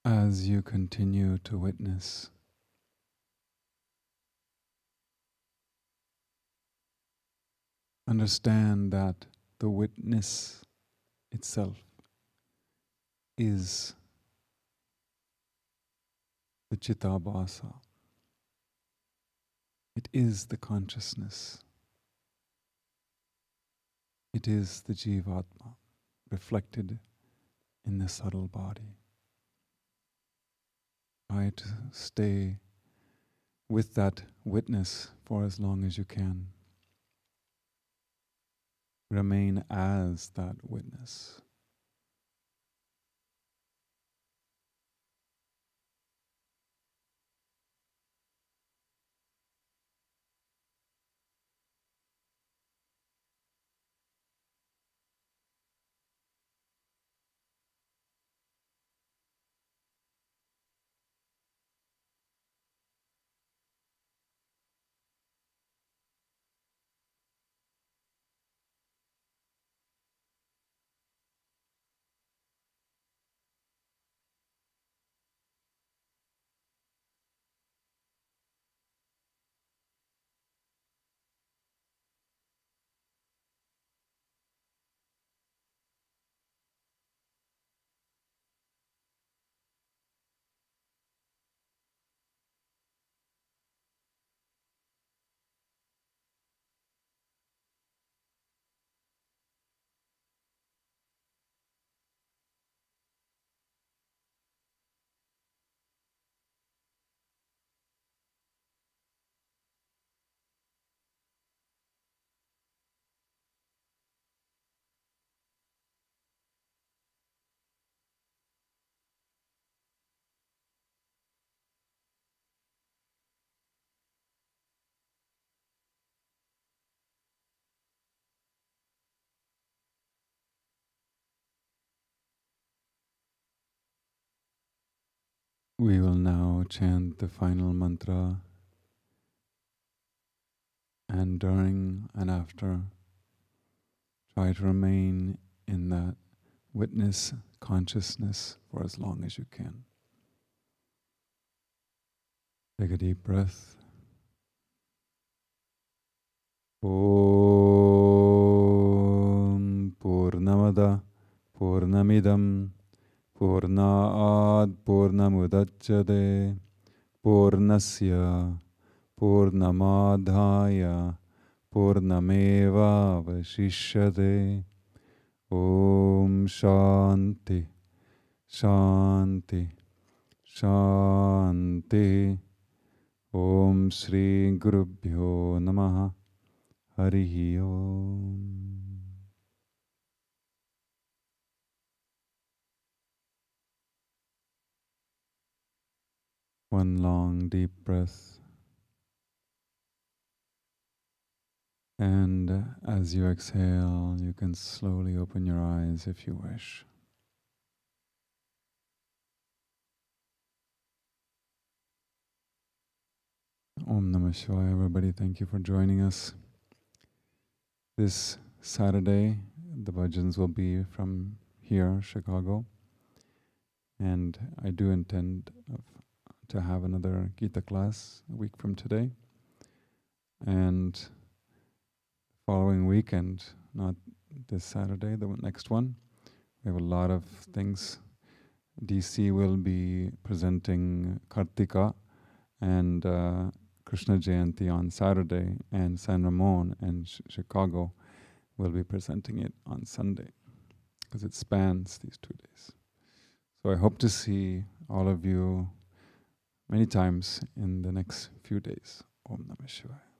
S1: As you continue to witness, understand that the witness itself is the Chittabhasa. It is the consciousness. It is the Jivatma reflected in the subtle body. Try to stay with that witness for as long as you can. Remain as that witness. We will now chant the final mantra, and during and after, try to remain in that witness consciousness for as long as you can. Take a deep breath. Om Purnamada Purnamidam Purnaad Purnamudachyate Purnasya Purnamadhaya Purnameva Vashishyate. Om Shanti Shanti Shanti. Om Shri Gurubhyo Namaha. Harihi Om. One long deep breath. And as you exhale, you can slowly open your eyes if you wish. Om Namah Shivaya, everybody. Thank you for joining us. This Saturday, the bhajans will be from here, Chicago. And I do intend to have another Gita class a week from today. And following weekend, not this Saturday, the next one, we have a lot of things. DC will be presenting Kartika and Krishna Jayanti on Saturday, and San Ramon and Chicago will be presenting it on Sunday, because it spans these 2 days. So I hope to see all of you many times in the next few days. Om Namah Shivaya.